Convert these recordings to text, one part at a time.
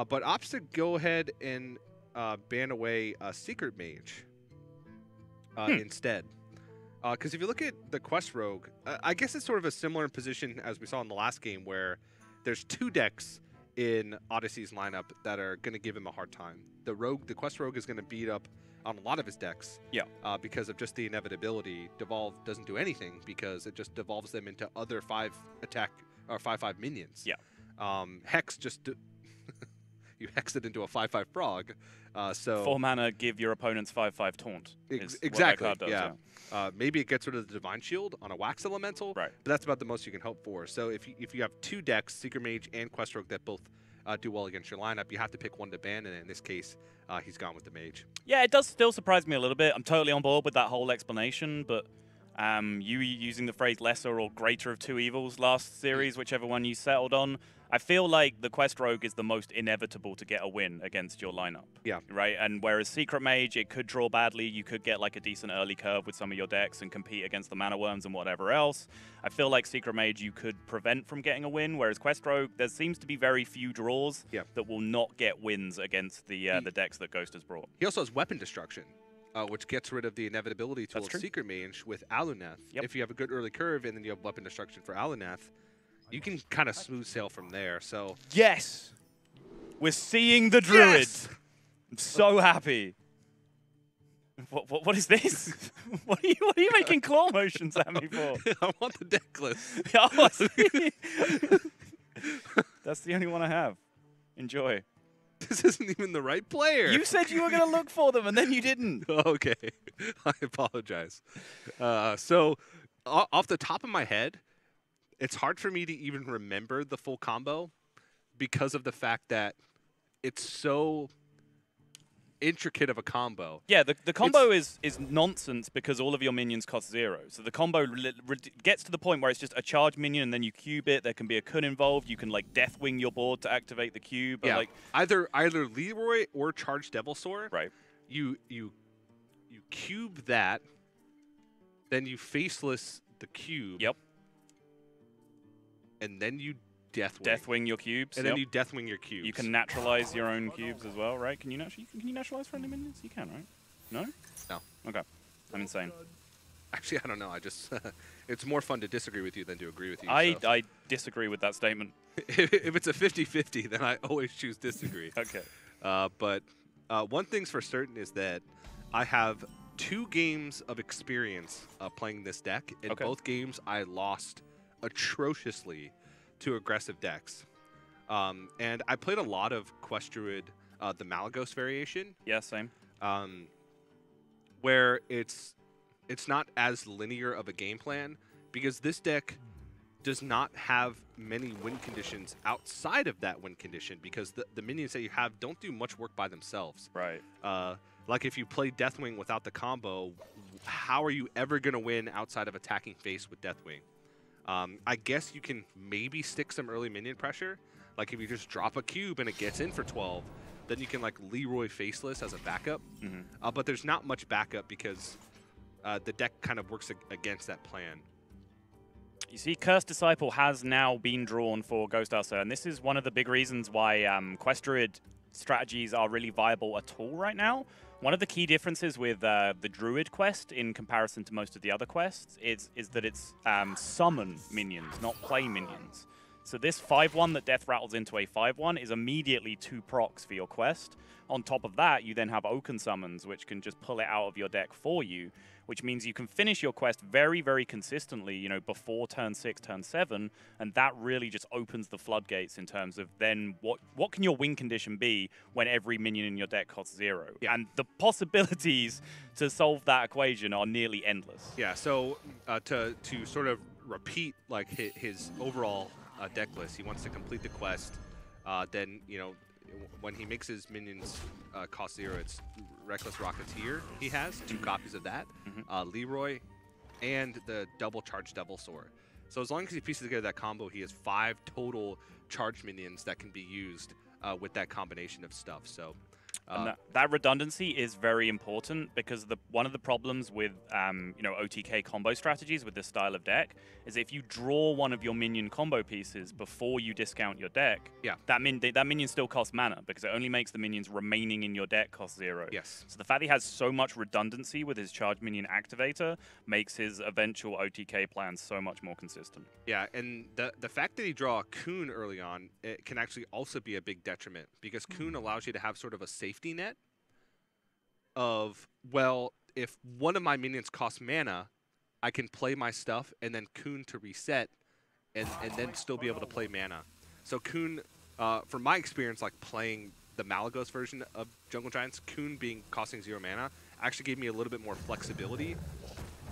but opts to go ahead and ban away Secret Mage instead. Because if you look at the Quest Rogue, I guess it's sort of a similar position as we saw in the last game, where there's 2 decks in Odyssey's lineup that are going to give him a hard time. The Quest Rogue is going to beat up on a lot of his decks. Yeah. Because of just the inevitability. Devolve doesn't do anything because it just devolves them into other 5-attack or 5/5 minions. Yeah. Hex just you hex it into a 5/5 frog. So 4 mana, give your opponents 5/5 taunt. Exactly. What that card does, yeah. Maybe it gets rid of the Divine Shield on a Wax Elemental. Right. But that's about the most you can hope for. So if you have 2 decks, Secret Mage and Quest Rogue, that both do well against your lineup, you have to pick one to ban, and in this case, he's gone with the Mage. Yeah, it does still surprise me a little bit. I'm totally on board with that whole explanation, but you using the phrase lesser or greater of 2 evils last series, whichever one you settled on, I feel like the Quest Rogue is the most inevitable to get a win against your lineup. Yeah. Right? And whereas Secret Mage, it could draw badly, you could get like a decent early curve with some of your decks and compete against the Mana Worms and whatever else. I feel like Secret Mage you could prevent from getting a win, whereas Quest Rogue, there seems to be very few draws that will not get wins against the decks that Ghost has brought. He also has Weapon Destruction, which gets rid of the inevitability tool of Secret Mage with Aluneth. Yep. If you have a good early curve and then you have Weapon Destruction for Aluneth, you can kind of smooth sail from there. So yes, we're seeing the Druid. Yes! I'm so happy. What is this? what are you making claw motions at me for? I want the deck list. Oh, I see. That's the only one I have. Enjoy. This isn't even the right player. You said you were going to look for them, and then you didn't. Okay. I apologize. So, off the top of my head, it's hard for me to even remember the full combo because of the fact that it's so intricate of a combo. Yeah, the combo is nonsense because all of your minions cost 0. So the combo gets to the point where it's just a charge minion and then you cube it. There can be a Kun involved. You can like Deathwing your board to activate the cube. Yeah, like either Leroy or Charge Devilsaur. Right. You cube that, then you faceless the cube. Yep. And then you Deathwing. Deathwing your cubes. And then you Deathwing your cubes. You can naturalize your own cubes as well, right? Can you naturalize friendly minions? You can, right? No? No. Okay. I'm insane. Actually, I don't know. I just it's more fun to disagree with you than to agree with you. I disagree with that statement. If it's a 50-50, then I always choose disagree. Okay. But one thing's for certain is that I have 2 games of experience playing this deck. In both games, I lost atrociously to aggressive decks. And I played a lot of Quest Druid, the Malagos variation. Yeah, same. Where it's not as linear of a game plan because this deck does not have many win conditions outside of that win condition because the minions that you have don't do much work by themselves. Right. Like if you play Deathwing without the combo, how are you ever going to win outside of attacking face with Deathwing? I guess you can maybe stick some early minion pressure. Like if you just drop a cube and it gets in for 12, then you can like Leroy Faceless as a backup. But there's not much backup because the deck kind of works against that plan. You see, Cursed Disciple has now been drawn for GhostASA, and this is one of the big reasons why Quest Druid strategies are really viable at all right now. One of the key differences with the Druid quest in comparison to most of the other quests is that it's summon minions, not play minions. So this 5/1 that Death rattles into a 5/1 is immediately 2 procs for your quest. On top of that, you then have Oaken Summons, which can just pull it out of your deck for you, which means you can finish your quest very, very consistently, you know, before turn 6, turn 7, and that really just opens the floodgates in terms of then what can your win condition be when every minion in your deck costs 0? Yeah. And the possibilities to solve that equation are nearly endless. Yeah, so to sort of repeat like his overall deck list, he wants to complete the quest, then, you know, when he makes his minions cost 0, it's Reckless Rocketeer. He has 2 copies of that, Leroy, and the double charge Devilsaur. So as long as he pieces together that combo, he has 5 total charge minions that can be used with that combination of stuff. So And that redundancy is very important because one of the problems with OTK combo strategies with this style of deck is if you draw one of your minion combo pieces before you discount your deck, that minion still costs mana because it only makes the minions remaining in your deck cost 0. Yes. So the fact he has so much redundancy with his charge minion activator makes his eventual OTK plans so much more consistent. Yeah, and the fact that he draw a Coon early on, it can actually also be a big detriment because Coon allows you to have sort of a safety net of, well, if one of my minions costs mana, I can play my stuff and then Coon to reset and then still be able to play mana. So Coon, from my experience, like playing the Malagos version of Jungle Giants, Coon costing 0 mana actually gave me a little bit more flexibility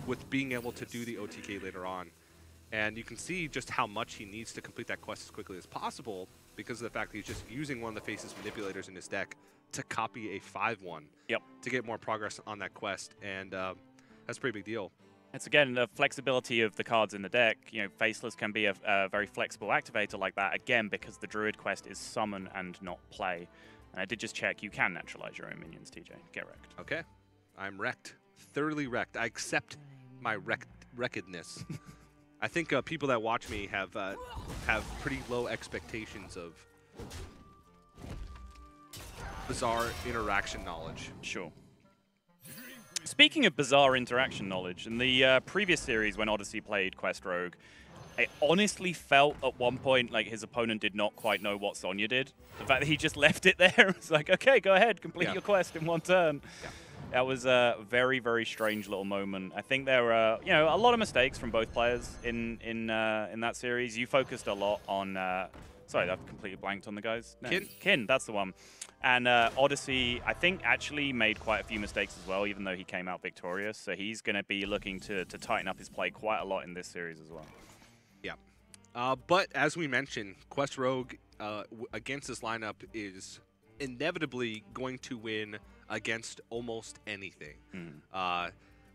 with being able to do the OTK later on. And you can see just how much he needs to complete that quest as quickly as possible because of the fact that he's just using one of the Faceless Manipulators in his deck to copy a 5/1 to get more progress on that quest. And that's a pretty big deal. It's, again, the flexibility of the cards in the deck. You know, Faceless can be a very flexible activator like that, again, because the Druid quest is summon and not play. And I did just check, you can naturalize your own minions, TJ. Get wrecked. Okay. I'm wrecked. Thoroughly wrecked. I accept my wreckedness. I think people that watch me have pretty low expectations of bizarre interaction knowledge. Sure. Speaking of bizarre interaction knowledge, in the previous series when Odyssey played Quest Rogue, I honestly felt at one point like his opponent did not quite know what Sonya did. The fact that he just left it there, it was like, okay, go ahead, complete your quest in one turn. Yeah. That was a very, very strange little moment. I think there were, a lot of mistakes from both players in that series. You focused a lot on, sorry, I've completely blanked on the guy's name. Kin, that's the one. And Odyssey, I think, actually made quite a few mistakes as well, even though he came out victorious. So he's going to be looking to tighten up his play quite a lot in this series as well. Yeah. But as we mentioned, Quest Rogue against this lineup is inevitably going to win against almost anything.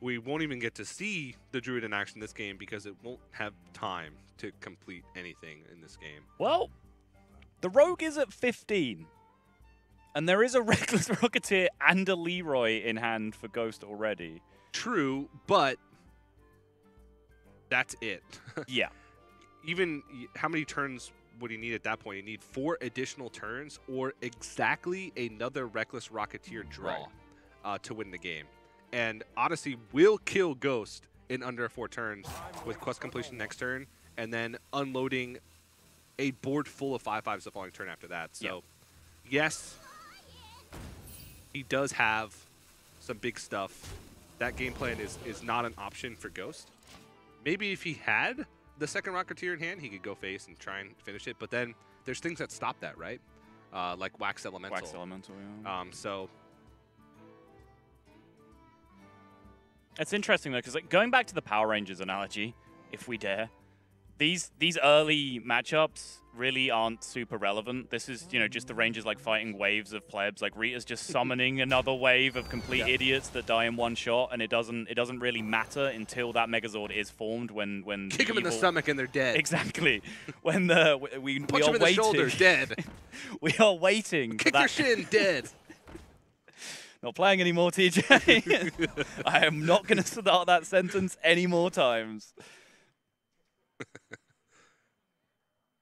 We won't even get to see the Druid in action this game because it won't have time to complete anything in this game. Well, the Rogue is at 15. And there is a Reckless Rocketeer and a Leroy in hand for Ghost already. True, but that's it. Yeah. Even how many turns would he need at that point? You need 4 additional turns or exactly another Reckless Rocketeer draw to win the game. And Odyssey will kill Ghost in under 4 turns with quest completion next turn and then unloading a board full of 5/5s the following turn after that. So, yes, he does have some big stuff. That game plan is not an option for Ghost. Maybe if he had the second Rocketeer in hand, he could go face and try and finish it. But then there's things that stop that, right? Like Wax Elemental. Wax Elemental, yeah. So it's interesting, though, because like, going back to the Power Rangers analogy, if we dare, these early matchups really aren't super relevant. This is, just the Rangers like fighting waves of plebs. Like Rita's just summoning another wave of complete idiots that die in one shot, and it doesn't really matter until that Megazord is formed. When kick them in the stomach and they're dead. Exactly. When we punch are them in the shoulder, dead. We are waiting. Kick their shin, dead. Not playing anymore, TJ. I am not going to start that sentence any more times.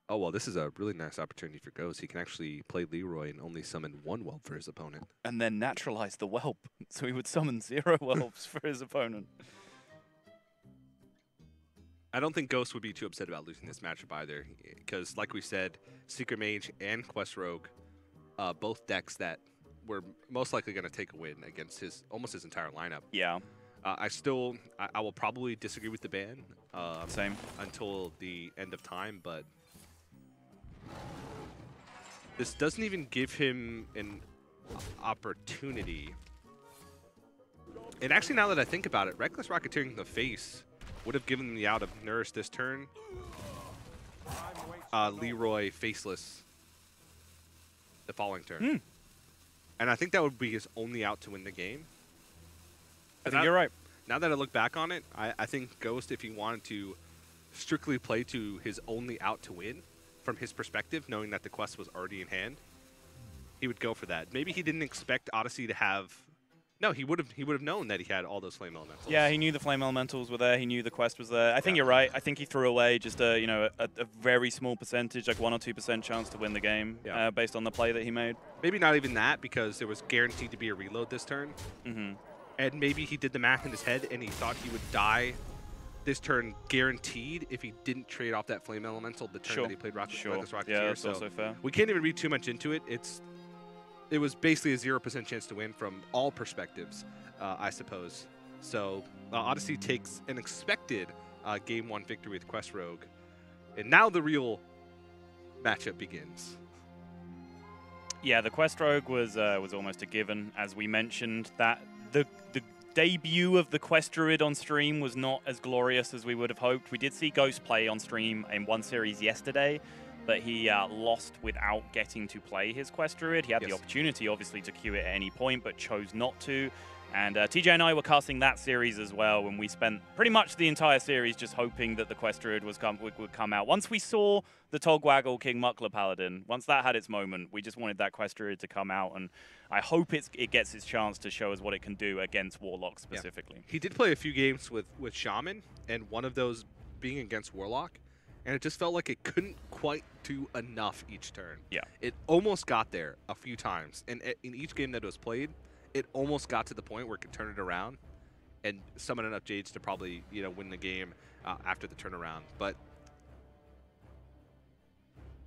Oh, well, this is a really nice opportunity for Ghost. He can actually play Leroy and only summon 1 whelp for his opponent. And then naturalize the whelp. So he would summon 0 whelps for his opponent. I don't think Ghost would be too upset about losing this matchup either. Because, like we said, Secret Mage and Quest Rogue, both decks that were most likely going to take a win against almost his entire lineup. Yeah. I will probably disagree with the ban. Same. Until the end of time, but this doesn't even give him an opportunity. And actually, now that I think about it, Reckless Rocketeering the face would have given him the out of Nourish this turn. Leroy Faceless the following turn. And I think that would be his only out to win the game. I think you're right. Now that I look back on it, I think Ghost, if he wanted to strictly play to his only out to win, from his perspective, knowing that the quest was already in hand, he would go for that. Maybe he didn't expect Odyssey to have. No, he would have known that he had all those flame elementals. Yeah, he knew the flame elementals were there. He knew the quest was there. I think you're right. I think he threw away just a very small percentage, like 1 or 2% chance to win the game based on the play that he made. Maybe not even that, because there was guaranteed to be a reload this turn. And maybe he did the math in his head and he thought he would die this turn guaranteed if he didn't trade off that flame elemental the turn that he played Reckless Rocketeer. Yeah, that's also fair. We can't even read too much into it. It was basically a 0% chance to win from all perspectives, I suppose. So Odyssey takes an expected Game 1 victory with Quest Rogue. And now the real matchup begins. Yeah, the Quest Rogue was almost a given. As we mentioned, that the debut of the Quest Druid on stream was not as glorious as we would have hoped. We did see Ghost play on stream in one series yesterday, but he lost without getting to play his Quest Druid. He had the opportunity, obviously, to queue it at any point, but chose not to. And TJ and I were casting that series as well, when we spent pretty much the entire series just hoping that the Quest Druid would come out. Once we saw the Togwaggle King Muckler Paladin, once that had its moment, we just wanted that Quest Druid to come out, and I hope it gets its chance to show us what it can do against Warlock specifically. He did play a few games with Shaman, and one of those being against Warlock, and it just felt like it couldn't quite do enough each turn. Yeah. It almost got there a few times, and in each game that was played, it almost got to the point where it could turn it around and summon enough Jades to probably, win the game after the turnaround. But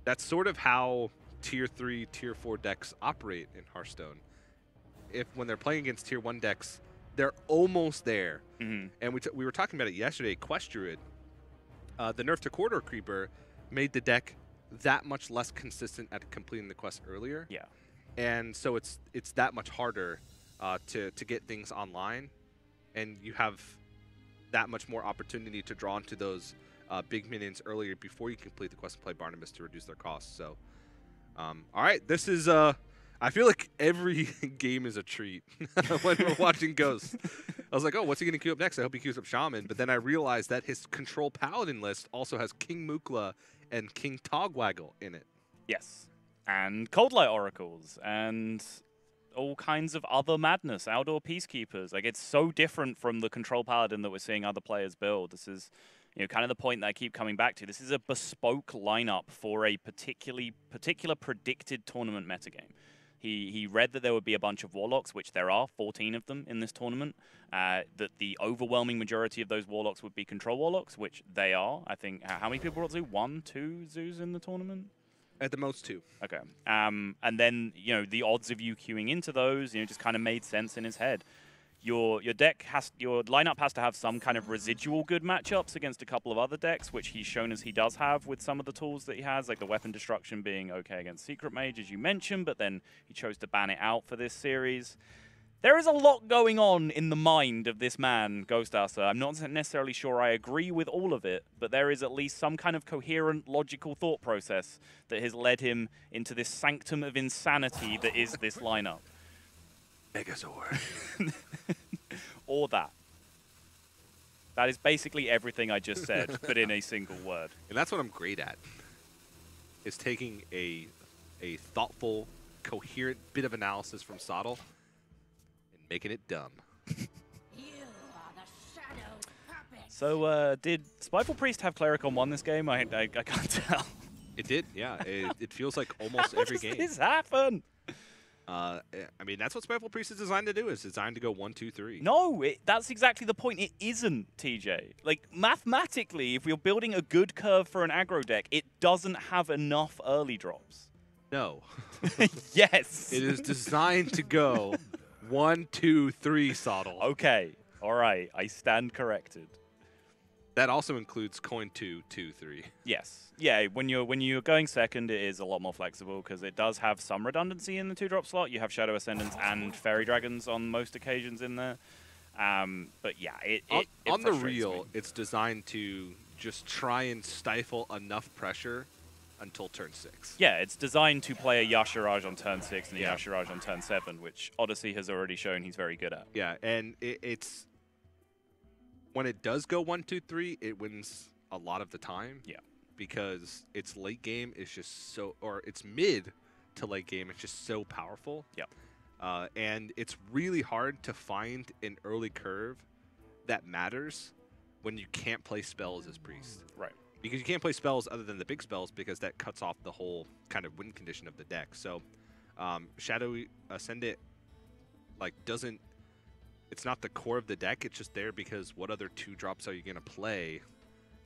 that's sort of how Tier 3, Tier 4 decks operate in Hearthstone. When they're playing against Tier 1 decks, they're almost there. And we were talking about it yesterday, Quest Druid. The nerf to Corridor Creeper made the deck that much less consistent at completing the quest earlier. Yeah. And so it's that much harder to get things online, and you have that much more opportunity to draw into those big minions earlier before you complete the quest and play Barnabas to reduce their costs. So, all right, this is I feel like every game is a treat when we're watching Ghost. I was like, oh, what's he going to queue up next? I hope he queues up Shaman. But then I realized that his Control Paladin list also has King Mukla and King Togwaggle in it. Yes. And Cold Light Oracles, and all kinds of other madness, Outdoor Peacekeepers. Like, it's so different from the Control Paladin that we're seeing other players build. This is, kind of the point that I keep coming back to. This is a bespoke lineup for a particular predicted tournament metagame. He read that there would be a bunch of Warlocks, which there are, 14 of them in this tournament, that the overwhelming majority of those Warlocks would be Control Warlocks, which they are. I think, how many people brought Zoo? 1, 2 Zoos in the tournament? At the most 2. Okay. And then, the odds of you queuing into those, just kind of made sense in his head. Your lineup has to have some kind of residual good matchups against a couple of other decks, which he's shown as he does have with some of the tools that he has, like the Weapon Destruction being okay against Secret Mage, as you mentioned, but then he chose to ban it out for this series. There is a lot going on in the mind of this man, GhostASA. I'm not necessarily sure I agree with all of it, but there is at least some kind of coherent, logical thought process that has led him into this sanctum of insanity that is this lineup. Megazord. Or that. That is basically everything I just said, but in a single word. And that's what I'm great at, is taking a thoughtful, coherent bit of analysis from Sottle, making it dumb. So, did Spiteful Priest have Cleric on 1 this game? I can't tell. It did, yeah. It feels like almost every game. How does this happen? I mean, that's what Spiteful Priest is designed to do. It's designed to go 1, 2, 3. No, that's exactly the point. It isn't, TJ. Like, mathematically, if you're building a good curve for an aggro deck, it doesn't have enough early drops. No. Yes. It is designed to go 1, 2, 3, Sottle. Okay. All right. I stand corrected. That also includes coin 2, 2, 3. Yes. Yeah, when you're going second, it is a lot more flexible because it does have some redundancy in the 2-drop slot. You have Shadow Ascendants and Fairy Dragons on most occasions in there. But yeah, it on the real, it's designed to just try and stifle enough pressure until turn 6. Yeah, it's designed to play a Yasharaj on turn 6 and a Yasharaj on turn 7, which Odyssey has already shown he's very good at. Yeah, and it's when it does go 1, 2, 3, it wins a lot of the time. Yeah. Because its late game is just so, or its mid to late game. It's just so powerful. Yep. And it's really hard to find an early curve that matters when you can't play spells as priest. Right. Because you can't play spells other than the big spells because that cuts off the whole kind of win condition of the deck. So Shadow Ascendant doesn't, it's not the core of the deck. It's just there because what other 2-drops are you going to play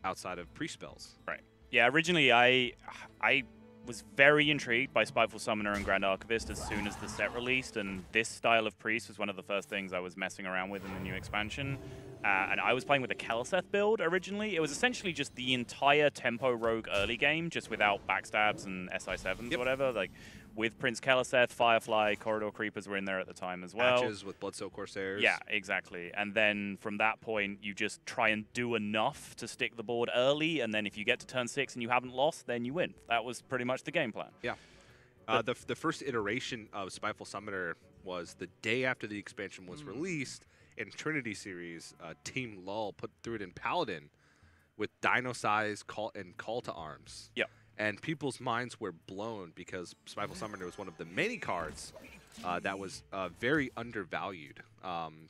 outside of priest spells? Right. Yeah, originally I was very intrigued by Spiteful Summoner and Grand Archivist as soon as the set released, and this style of priest was one of the first things I was messing around with in the new expansion. And I was playing with a Keleseth build originally. It was essentially just the entire tempo rogue early game, just without backstabs and SI7s or whatever. Like with Prince Keleseth, Firefly, Corridor Creepers were in there at the time as well. Matches with Bloodsoak Corsairs. Yeah, exactly. And then from that point, you just try and do enough to stick the board early, and then if you get to turn 6 and you haven't lost, then you win. That was pretty much the game plan. Yeah. The first iteration of Spiteful Summoner was the day after the expansion was released. In Trinity series, Team Lull threw it in Paladin with Dino Size and Call to Arms. Yep. And people's minds were blown because Spiteful Summoner was one of the many cards that was very undervalued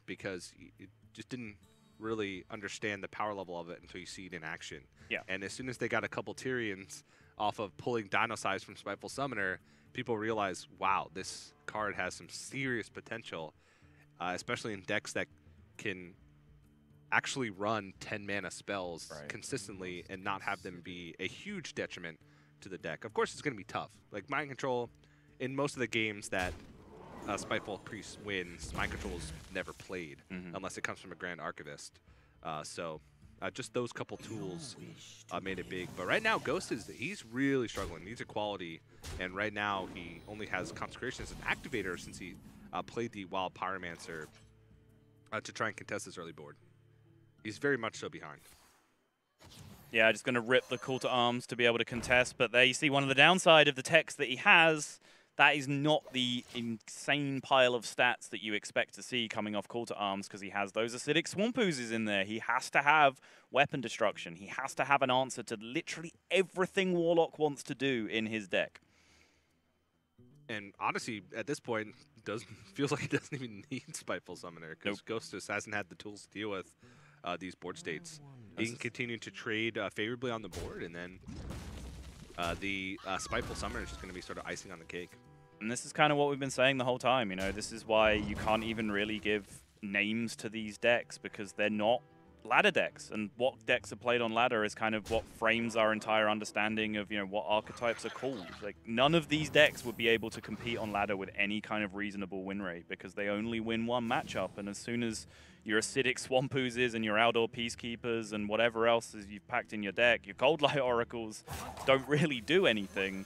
because you just didn't really understand the power level of it until you see it in action. Yeah. And as soon as they got a couple Tyrians off of pulling Dino Size from Spiteful Summoner, people realized, wow, this card has some serious potential. Especially in decks that can actually run 10-mana spells consistently and not have them be a huge detriment to the deck. Of course, it's going to be tough. Like Mind Control, in most of the games that Spiteful Priest wins, Mind Control is never played unless it comes from a Grand Archivist. So just those couple tools made it big. But right now, Ghost he's really struggling. He needs equality, and right now he only has Consecration as an activator since he played the Wild Pyromancer to try and contest his early board. He's very much so behind. Yeah, just going to rip the Call to Arms to be able to contest. But there you see one of the downside of the text that he has. That is not the insane pile of stats that you expect to see coming off Call to Arms because he has those Acidic Swamp Oozes in there. He has to have Weapon Destruction. He has to have an answer to literally everything Warlock wants to do in his deck. And Odyssey, at this point, feels like it doesn't even need Spiteful Summoner because Ghost just hasn't had the tools to deal with these board states. He can continue to trade favorably on the board, and then the Spiteful Summoner is just going to be sort of icing on the cake. And this is kind of what we've been saying the whole time. You know, this is why you can't even really give names to these decks because they're not ladder decks, and what decks are played on ladder is kind of what frames our entire understanding of, you know, what archetypes are called. Like, none of these decks would be able to compete on ladder with any kind of reasonable win rate because they only win one matchup, and as soon as your Acidic Swamp Oozes and your Outdoor Peacekeepers and whatever else is you've packed in your deck, your Cold Light Oracles don't really do anything,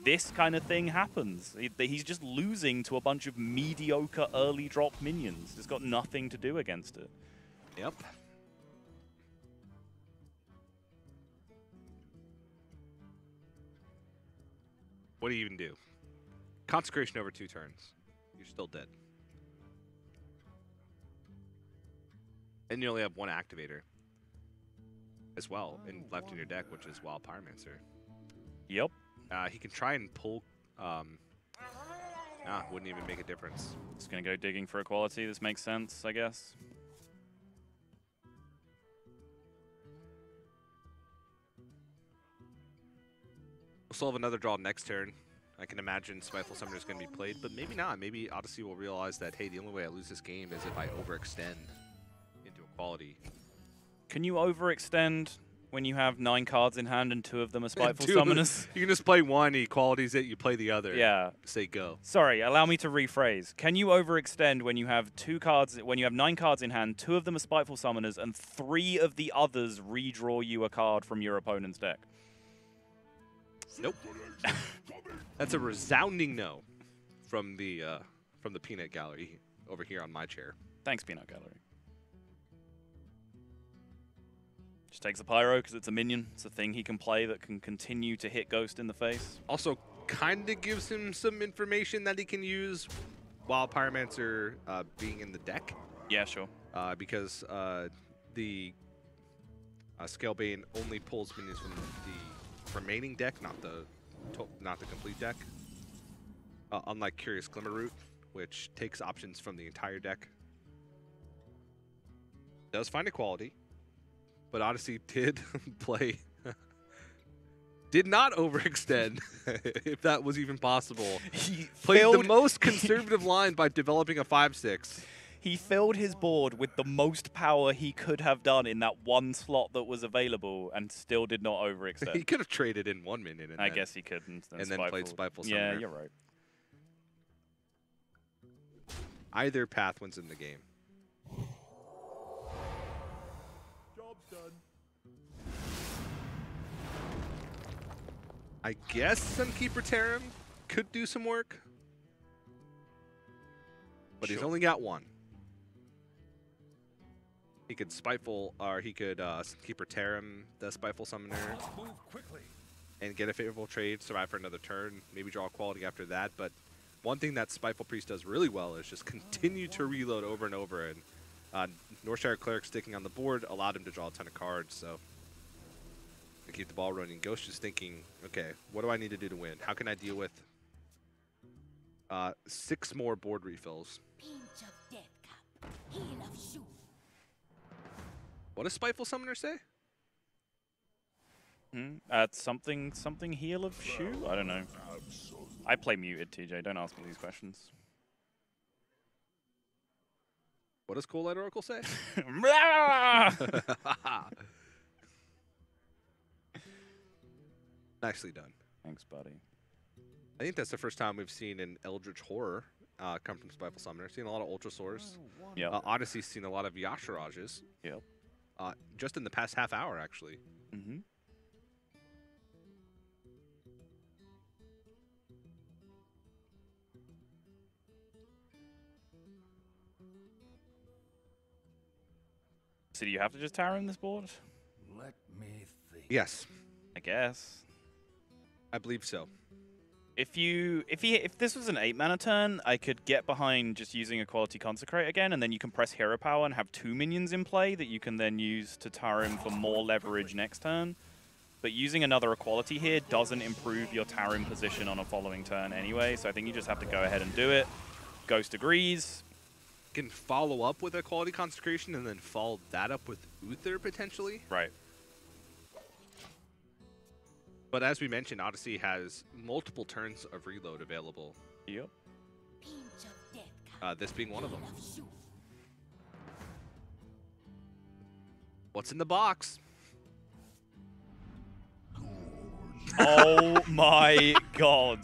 this kind of thing happens. He's just losing to a bunch of mediocre early drop minions. It's got nothing to do against it. Yep. What do you even do? Consecration over 2 turns. You're still dead. And you only have 1 activator as well left in your deck, which is Wild Pyromancer. Yep. He can try and pull... wouldn't even make a difference. Just going to go digging for equality. This makes sense, I guess. We'll still have another draw next turn. I can imagine Spiteful Summoner is going to be played, but maybe not. Maybe Odyssey will realize that, hey, the only way I lose this game is if I overextend into equality. Can you overextend when you have 9 cards in hand and 2 of them are Spiteful Summoners? You can just play one, equalities it, you play the other. Yeah. Say go. Sorry, allow me to rephrase. Can you overextend when you have 2 cards, when you have 9 cards in hand, 2 of them are Spiteful Summoners, and 3 of the others redraw you a card from your opponent's deck? Nope. That's a resounding no from the Peanut Gallery over here on my chair. Thanks, Peanut Gallery. Just takes a Pyro because it's a minion. It's a thing he can play that can continue to hit Ghost in the face. Also, kind of gives him some information that he can use while Pyromancer being in the deck. Yeah, sure. Because the Scalebane only pulls minions from the remaining deck, not the complete deck. unlike Curious Glimmerroot, which takes options from the entire deck. Does find equality, but Odyssey did play... did not overextend, if that was even possible. He Played the most conservative line by developing a 5/6. He filled his board with the most power he could have done in that one slot that was available and still did not overextend. He could have traded in 1 minion. And I guess he could. And then played Spiteful Summoner. Yeah, you're right. Either path wins in the game. Job's done. I guess Sunkeeper Tarim could do some work. But he's only got one. He could Spiteful, or he could Sunkeeper Tarim the Spiteful Summoner and get a favorable trade, survive for another turn, maybe draw quality after that. But one thing that Spiteful Priest does really well is just continue to reload over and over. And Northshire Cleric sticking on the board allowed him to draw a ton of cards. So to keep the ball running, Ghost is thinking, okay, what do I need to do to win? How can I deal with 6 more board refills? What does Spiteful Summoner say? Something heal of shoe? I don't know. I play muted, TJ. Don't ask me these questions. What does Cool Light Oracle say? Nicely done. Thanks, buddy. I think that's the first time we've seen an Eldritch Horror come from Spiteful Summoner. Seen a lot of Ultrasaurs. Yep. Odyssey's seen a lot of Yashirages. Yep. Just in the past half hour, actually. Mm-hmm. So do you have to just tower in this board? Let me think. Yes, I guess. I believe so. If this was an 8-mana turn, I could get behind just using Equality Consecrate again, and then you can press Hero Power and have 2 minions in play that you can then use to tower him for more leverage next turn. But using another Equality here doesn't improve your towering position on a following turn anyway, so I think you just have to go ahead and do it. Ghost agrees. Can follow up with Equality Consecration and then follow that up with Uther potentially. Right. But as we mentioned, Odyssey has multiple turns of reload available. Yep. This being one of them. What's in the box? Oh my god.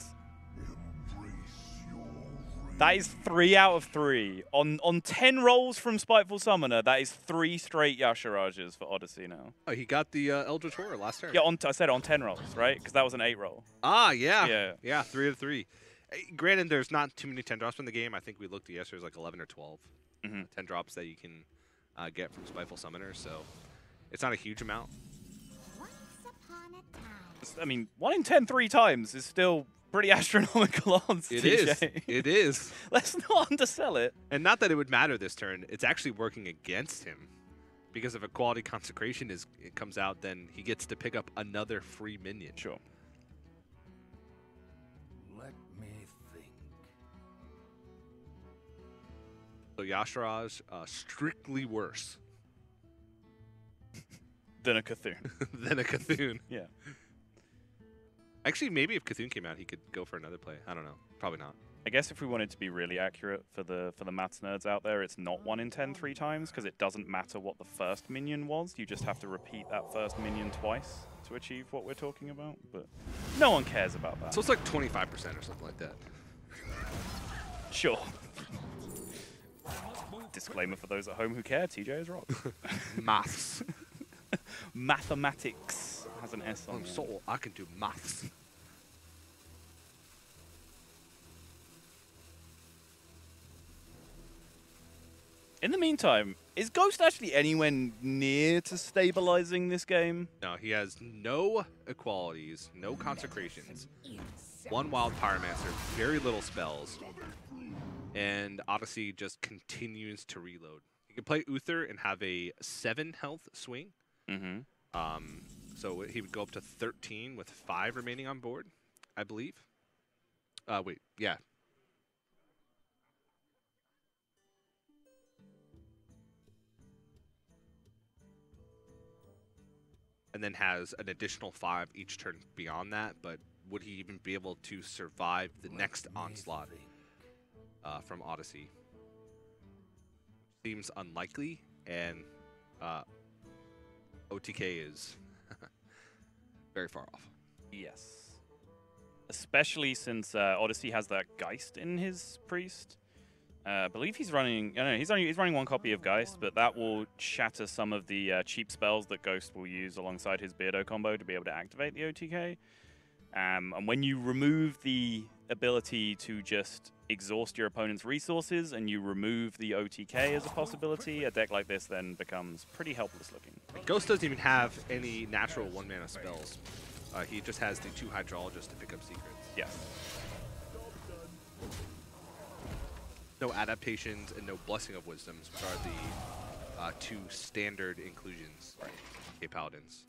That is 3 out of 3. On 10 rolls from Spiteful Summoner, that is 3 straight Yashirajas for Odyssey now. Oh, he got the Eldritch Horror last turn. Yeah, I said on 10 rolls, right? Because that was an 8 roll. Ah, yeah. Yeah. Yeah, 3 of 3. Granted, there's not too many 10 drops in the game. I think we looked at yesterday, there's like 11 or 12 10 drops that you can get from Spiteful Summoner, so it's not a huge amount. I mean, 1 in 10 3 times is still pretty astronomical odds, It TJ. is. It is. Let's not undersell it. And not that it would matter this turn. It's actually working against him. Because if Equality Consecration it comes out, then he gets to pick up another free minion. Sure. Let me think. So Yashiraj, strictly worse Than a Cthulhu. than a Cthulhu. Yeah. Actually, maybe if Cthulhu came out, he could go for another play. I don't know. Probably not. I guess if we wanted to be really accurate for the maths nerds out there, it's not 1 in 10 3 times, because it doesn't matter what the first minion was. You just have to repeat that first minion twice to achieve what we're talking about. But no one cares about that. So it's like 25% or something like that. Sure. Disclaimer for those at home who care, TJ is wrong. Maths. Mathematics has an S on I'm it. so I can do maths. In the meantime, is Ghost actually anywhere near to stabilizing this game? No, he has no equalities, no consecrations, 1 wild pyromancer, very little spells, and Odyssey just continues to reload. He can play Uther and have a 7 health swing. So he would go up to 13 with 5 remaining on board, I believe. Wait, yeah, and then has an additional 5 each turn beyond that. But would he even be able to survive the next onslaught from Odyssey? Seems unlikely, and OTK is very far off. Yes. Especially since Odyssey has that Geist in his Priest. I believe he's running. I don't know, he's running one copy of Geist, but that will shatter some of the cheap spells that Ghost will use alongside his Beardo combo to be able to activate the OTK. And when you remove the ability to just exhaust your opponent's resources and you remove the OTK as a possibility, a deck like this then becomes pretty helpless looking. Ghost doesn't even have any natural 1-mana spells. He just has the 2 Hydrologists to pick up secrets. Yes. No adaptations and no Blessing of Wisdoms, which are the 2 standard inclusions for Paladins.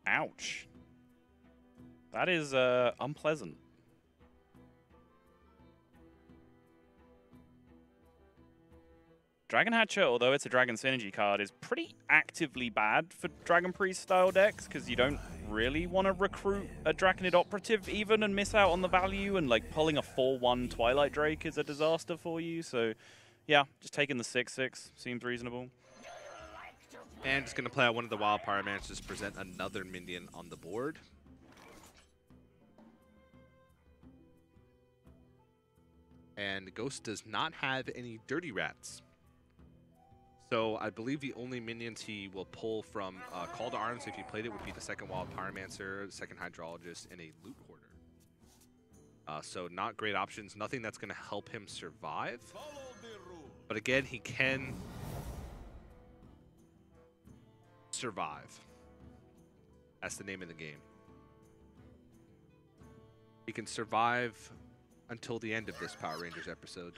Ouch. That is unpleasant. Dragon Hatcher, although it's a Dragon Synergy card, is pretty actively bad for Dragon Priest style decks because you don't really want to recruit a Draconid Operative even and miss out on the value, and like pulling a 4/1 Twilight Drake is a disaster for you. So yeah, just taking the 6/6 seems reasonable. And just going to play out one of the Wild Pyromancers to present another minion on the board. And Ghost does not have any Dirty Rats. So I believe the only minions he will pull from Call to Arms, if he played it, would be the second Wild Pyromancer, the second Hydrologist, and a Loot Hoarder. So not great options. Nothing that's going to help him survive. But again, he can survive. That's the name of the game. He can survive until the end of this Power Rangers episode.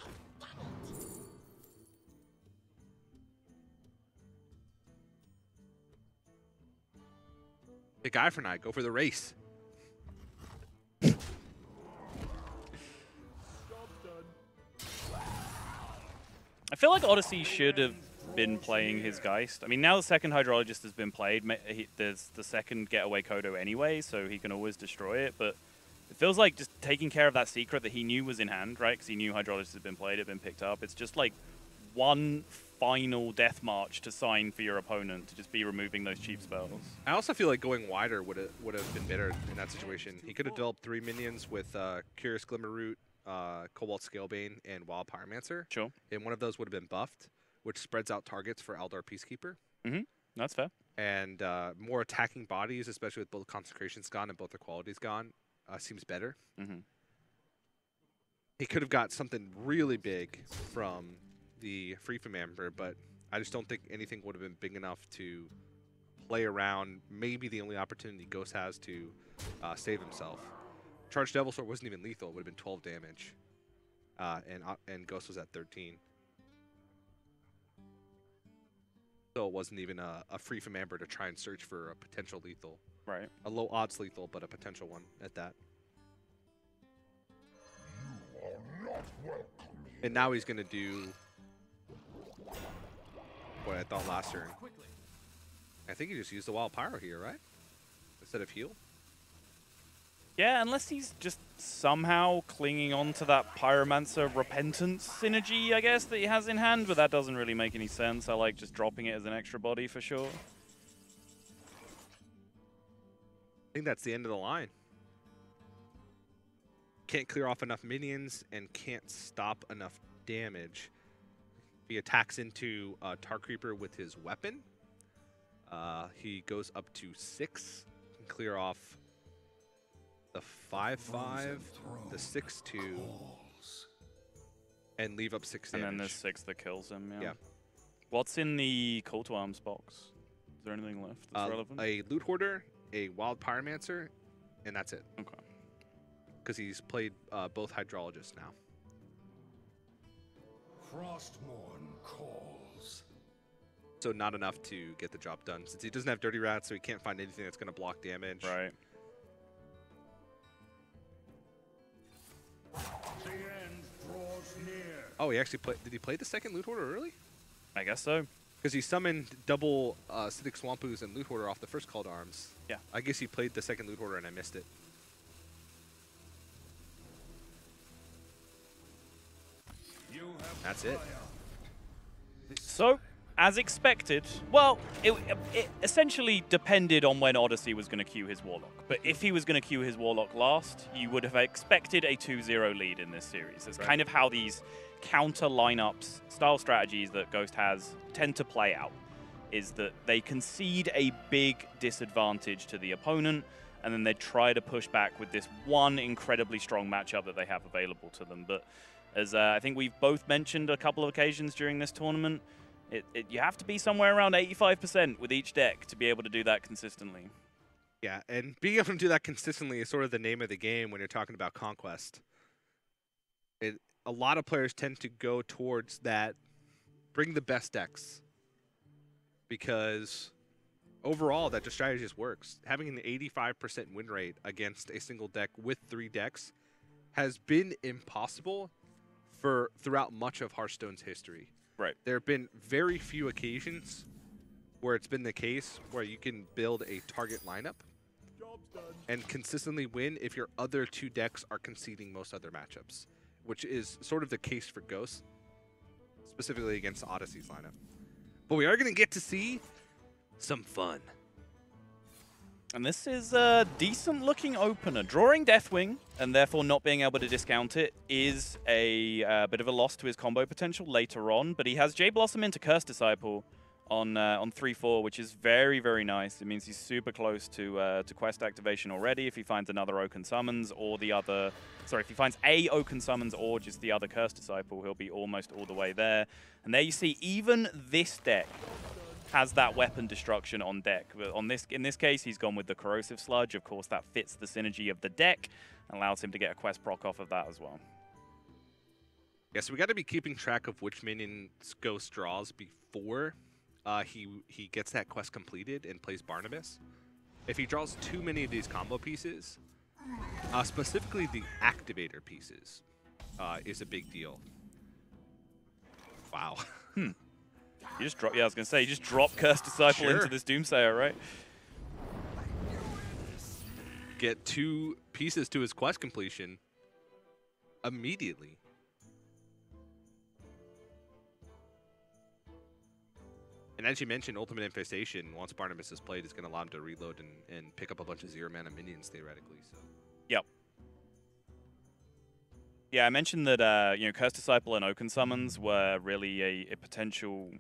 Big guy for night. Go for the race. I feel like Odyssey should have been playing his Geist. I mean, now the second Hydrologist has been played, there's the second Getaway Kodo anyway, so he can always destroy it, but it feels like just taking care of that secret that he knew was in hand, right? Because he knew Hydrologist had been played, had been picked up. It's just like one final Death March to sign for your opponent to just be removing those cheap spells. I also feel like going wider would have been better in that situation. He could have developed 3 minions with Curious Glimmerroot, Cobalt Scalebane, and Wild Pyromancer. Sure. And one of those would have been buffed, which spreads out targets for Eldar Peacekeeper. Mm-hmm. That's fair. And more attacking bodies, especially with both Consecrations gone and both their qualities gone, seems better. Mm-hmm. He could have got something really big from the Free from Amber, but I just don't think anything would have been big enough to play around. Maybe the only opportunity Ghost has to save himself. Charged Devil Sword wasn't even lethal. It would have been 12 damage. And Ghost was at 13. So it wasn't even a Free from Amber to try and search for a potential lethal. Right. A low odds lethal, but a potential one at that. You are not welcome here. And now he's going to do what I thought last turn. I think he just used the Wild Pyro here, right? Instead of heal. Yeah, unless he's just somehow clinging on to that Pyromancer Repentance synergy, I guess, that he has in hand, but that doesn't really make any sense. I like just dropping it as an extra body for sure. I think that's the end of the line. Can't clear off enough minions and can't stop enough damage. He attacks into Tar Creeper with his weapon. He goes up to 6. Can clear off the 5/5, the 6/2, and leave up 6 damage. And then there's 6 that kills him, Yeah. What's in the Call to Arms box? Is there anything left that's relevant? A Loot Hoarder, a Wild Pyromancer, and that's it. Okay. Because he's played both Hydrologists now. Frostmourne calls. So not enough to get the job done. Since he doesn't have Dirty Rats, so he can't find anything that's going to block damage. Right. The Oh, he actually played. Did he play the second Loot Hoarder early? I guess so. Because he summoned double Acidic Swampus and Loot Hoarder off the first Call to Arms. Yeah. I guess he played the second Loot Hoarder and I missed it. That's it. So, as expected, well, it essentially depended on when Odyssey was going to queue his Warlock. But if he was going to queue his Warlock last, you would have expected a 2-0 lead in this series. It's kind of how these counter lineups, style strategies that Ghost has tend to play out, is that they concede a big disadvantage to the opponent, and then they try to push back with this one incredibly strong matchup that they have available to them. But as I think we've both mentioned a couple of occasions during this tournament, you have to be somewhere around 85% with each deck to be able to do that consistently. Yeah, and being able to do that consistently is sort of the name of the game when you're talking about Conquest. A lot of players tend to go towards that, bring the best decks, because overall that just strategy just works. Having an 85% win rate against a single deck with 3 decks has been impossible throughout much of Hearthstone's history. Right. There have been very few occasions where it's been the case where you can build a target lineup and consistently win if your other 2 decks are conceding most other matchups, which is sort of the case for Ghost, specifically against Odyssey's lineup. But we are going to get to see some fun. And this is a decent-looking opener. Drawing Deathwing, and therefore not being able to discount it, is a bit of a loss to his combo potential later on. But he has Jade Blossom into Curse Disciple on 3-4, which is very, very nice. It means he's super close to quest activation already. If he finds another Oaken Summons or the other... Sorry, if he finds a Oaken Summons or just the other Curse Disciple, he'll be almost all the way there. And there you see, even this deck has that weapon destruction on deck. But in this case, he's gone with the Corrosive Sludge. Of course, that fits the synergy of the deck and allows him to get a quest proc off of that as well. Yeah, so we got to be keeping track of which minions Ghost draws before he gets that quest completed and plays Barnabas. If he draws too many of these combo pieces, specifically the activator pieces, is a big deal. Wow. You just drop, yeah, I was going to say, you just drop Curse Disciple into this Doomsayer, right? Get 2 pieces to his quest completion immediately. And as you mentioned, Ultimate Infestation, once Barnabas is played, is going to allow him to reload and pick up a bunch of 0-mana minions, theoretically. So. Yep. Yeah, I mentioned that you know, Curse Disciple and Oaken Summons were really a potential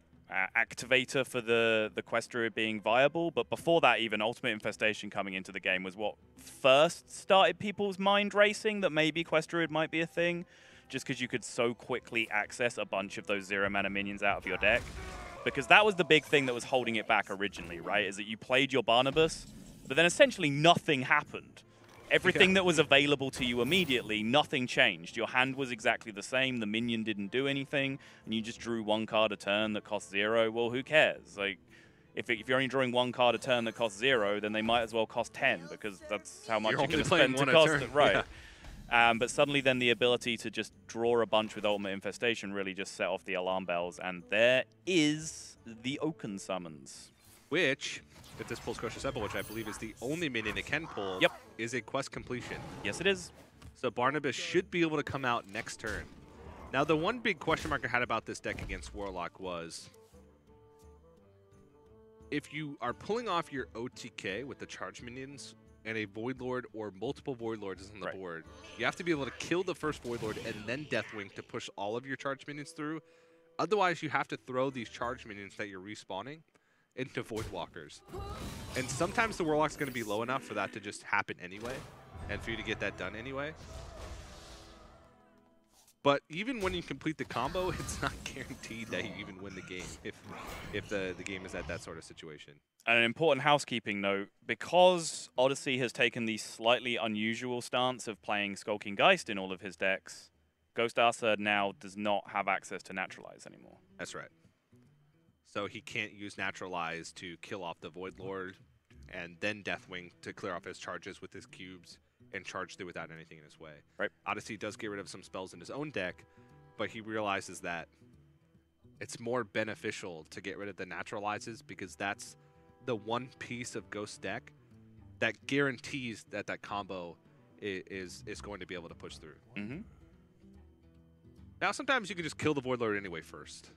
activator for the Quest Druid being viable, but before that even, Ultimate Infestation coming into the game was what first started people's mind racing that maybe Quest Druid might be a thing, just because you could so quickly access a bunch of those 0-mana minions out of your deck. Because that was the big thing that was holding it back originally, right? Is that you played your Barnabas, but then essentially nothing happened. Everything that was available to you immediately, nothing changed. Your hand was exactly the same, the minion didn't do anything, and you just drew 1 card a turn that cost 0. Well, who cares? Like, if you're only drawing 1 card a turn that costs 0, then they might as well cost 10, because that's how much you're going to spend to cost it. Right. Yeah. But suddenly then the ability to just draw a bunch with Ultimate Infestation really just set off the alarm bells, and there is the Oaken Summons. Which, if this pulls Curse Disciple, which I believe is the only minion it can pull, is a quest completion. Yes, it is. So Barnabas should be able to come out next turn. Now, the one big question mark I had about this deck against Warlock was, if you are pulling off your OTK with the charge minions and a Void Lord or multiple Void Lords is on the board, you have to be able to kill the first Void Lord and then Deathwing to push all of your charge minions through. Otherwise, you have to throw these charge minions that you're respawning into Void Walkers. And sometimes the Warlock's going to be low enough for that to just happen anyway, and for you to get that done anyway. But even when you complete the combo, it's not guaranteed that you even win the game if the game is at that sort of situation. And an important housekeeping note, because Odyssey has taken the slightly unusual stance of playing Skulking Geist in all of his decks, GhostASA now does not have access to Naturalize anymore. That's right. So he can't use Naturalize to kill off the Void Lord and then Deathwing to clear off his charges with his cubes and charge through without anything in his way. Right. Odyssey does get rid of some spells in his own deck, but he realizes that it's more beneficial to get rid of the naturalizes because that's the one piece of Ghost deck that guarantees that that combo is going to be able to push through. Mm-hmm. Now, sometimes you can just kill the Void Lord anyway first,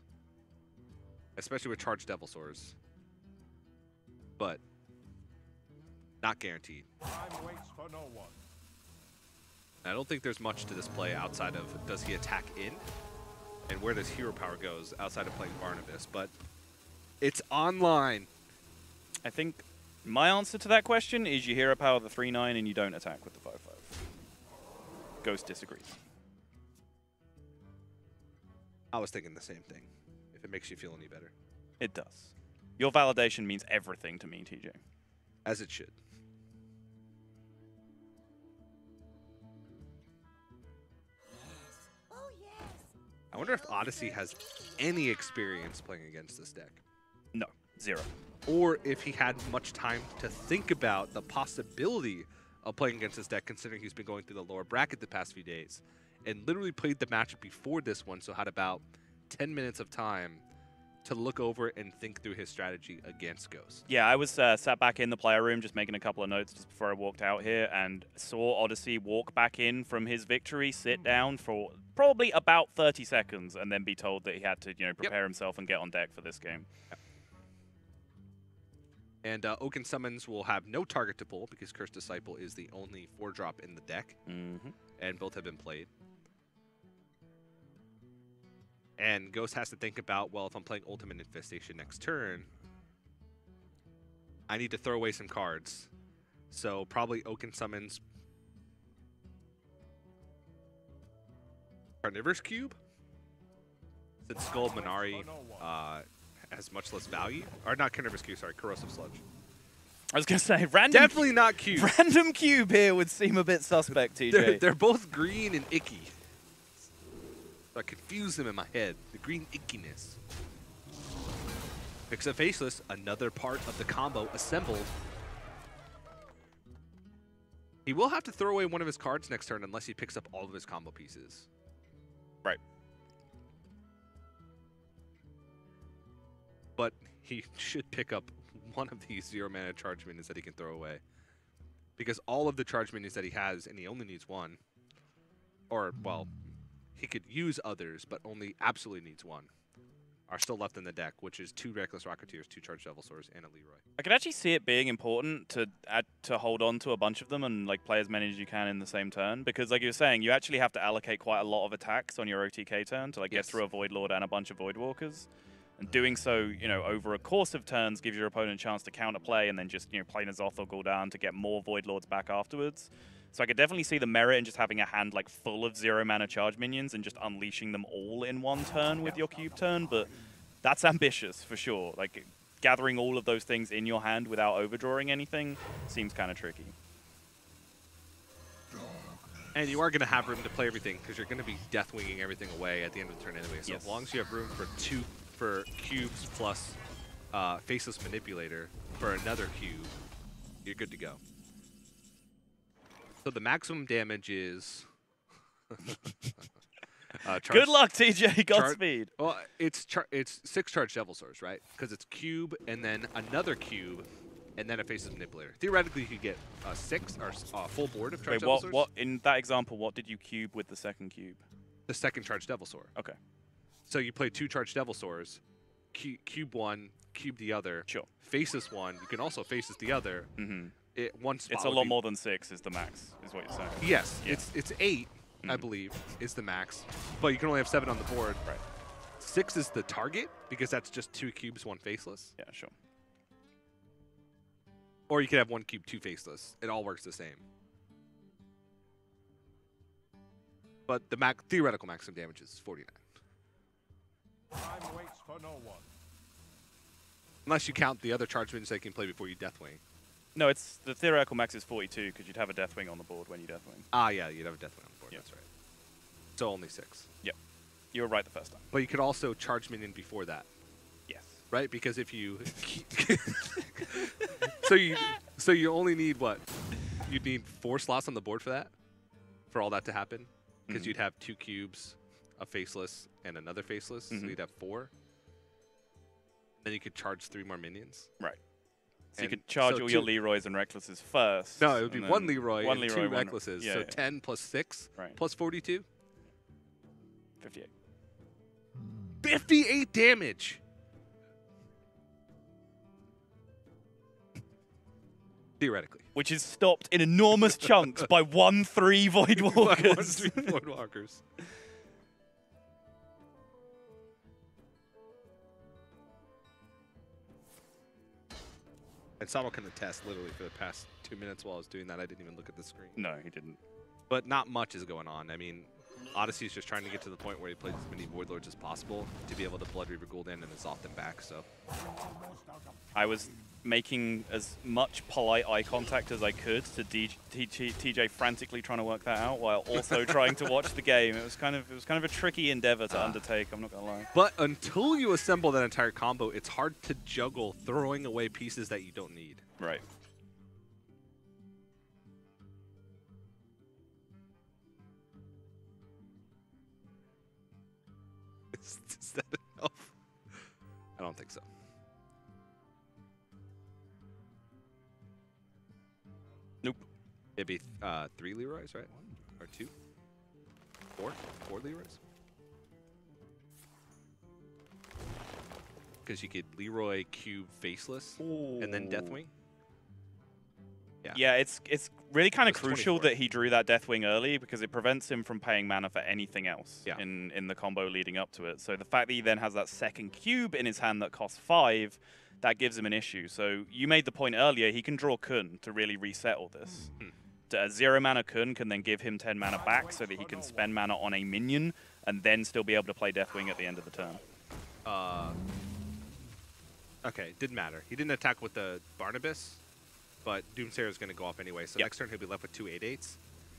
especially with Charged Devil Swords, but not guaranteed. Time waits for no one. I don't think there's much to this play outside of does he attack in and where does hero power goes outside of playing Barnabas, but it's online. I think my answer to that question is you hero power the 3/9 and you don't attack with the 5/5. Ghost disagrees. I was thinking the same thing, if it makes you feel any better. It does. Your validation means everything to me, TJ. As it should. Oh, yes. I wonder if Odyssey has any experience playing against this deck. No, 0. Or if he had much time to think about the possibility of playing against this deck, considering he's been going through the lower bracket the past few days, and literally played the matchup before this one, so had about 10 minutes of time to look over and think through his strategy against Ghost. Yeah, I was sat back in the player room just making a couple of notes just before I walked out here and saw Odyssey walk back in from his victory, sit down for probably about 30 seconds, and then be told that he had to, prepare himself and get on deck for this game. Yep. And Oaken Summons will have no target to pull because Cursed Disciple is the only 4-drop in the deck, and both have been played. And Ghost has to think about, well, if I'm playing Ultimate Infestation next turn, I need to throw away some cards. So probably Oaken Summons Carnivorous Cube, since Skull Minari has much less value. Or not Carnivorous Cube, sorry, Corrosive Sludge. I was going to say, random Definitely not Cube. Random cube here would seem a bit suspect, TJ. They're both green and icky. So I confuse them in my head. The green ickiness. Picks up Faceless, another part of the combo assembled. He will have to throw away one of his cards next turn unless he picks up all of his combo pieces. Right. But he should pick up one of these 0-mana charge minions that he can throw away. Because all of the charge minions that he has, and he only needs one, or, well, he could use others, but only absolutely needs one, are still left in the deck, which is 2 Reckless Rocketeers, 2 Charged Devil Swords, and a Leroy. I could actually see it being important to hold on to a bunch of them and play as many as you can in the same turn, because like you were saying, you actually have to allocate quite a lot of attacks on your OTK turn to get through a Void Lord and a bunch of Void Walkers. And doing so, over a course of turns gives your opponent a chance to counterplay and then just, play N'Zoth or Gul'dan to get more Void Lords back afterwards. So I could definitely see the merit in just having a hand full of 0-mana charge minions and just unleashing them all in one turn with your cube turn, but that's ambitious for sure. Gathering all of those things in your hand without overdrawing anything seems kind of tricky. And you are going to have room to play everything because you're going to be deathwinging everything away at the end of the turn anyway. So as long as you have room for cubes plus Faceless Manipulator for another cube, you're good to go. So the maximum damage is... Good luck, TJ. Godspeed. Well, it's 6 Charged Devil Swords, right? Because it's cube and then another cube and then a Faceless Manipulator. Theoretically, you could get 6 or full board of Charged Devil Swords. What in that example, what did you cube with the second cube? The second Charged Devil Sword. Okay. So you play 2 Charged Devil Swords, cube one, cube the other. Sure. Faceless one. You can also Faceless the other. Mm-hmm. One spot. It's a lot more than 6 is the max, is what you're saying. Yes, Yeah. it's 8, I believe, is the max. But you can only have 7 on the board. Right. 6 is the target because that's just 2 cubes, 1 faceless. Yeah, sure. Or you could have 1 cube, 2 faceless. It all works the same. But the theoretical maximum damage is 49. Time waits for no one. Unless you count the other charge minions that you can play before you Deathwing. No, it's the theoretical max is 42 because you'd have a Deathwing on the board when you Deathwing. Ah, yeah, you'd have a Deathwing on the board. Yep. That's right. So only 6. Yep. You were right the first time. But you could also charge minion before that, Yes. right? Because if you... so you only need what? You'd need 4 slots on the board for that? For all that to happen? Because you'd have 2 cubes a Faceless, and another Faceless, so you'd have 4. Then you could charge 3 more minions. Right. So you And could charge so all your Leroys and Recklesses first. No, it would be and 1 then Leroy one and Leroy, 2 one- Recklesses. yeah, so yeah. 10 plus 6 Right. plus 42. 58. 58 damage. Theoretically. Which is stopped in enormous chunks by 1/3 Voidwalkers. Voidwalkers. And Sabo can attest literally for the past 2 minutes while I was doing that. I didn't even look at the screen. No, he didn't. But not much is going on. I mean, Odyssey's just trying to get to the point where he plays as many Void Lords as possible to be able to Blood Reaver Gul'dan and Exhaust them back, so. I was making as much polite eye contact as I could to TJ frantically trying to work that out while also trying to watch the game. It was kind of a tricky endeavor to undertake, I'm not gonna lie. But until you assemble that entire combo, it's hard to juggle throwing away pieces that you don't need. Right. Is that enough? I don't think so. Nope. It'd be 3 Leroys, right? Or 2? 4? 4 Leroys? Because you could Leroy Cube Faceless and then Deathwing. Yeah, it's really kind of It's crucial 24. that he drew that Deathwing early because it prevents him from paying mana for anything else Yeah. in the combo leading up to it. So the fact that he then has that second cube in his hand that costs 5, that gives him an issue. So you made the point earlier, he can draw Kun to really reset all this. A 0 mana Kun can then give him 10 mana back so that he can spend mana on a minion and then still be able to play Deathwing at the end of the turn. Okay, didn't matter. He didn't attack with the Barnabas, but Doomsayer is going to go off anyway, so Yep. next turn he'll be left with 2 8/8s.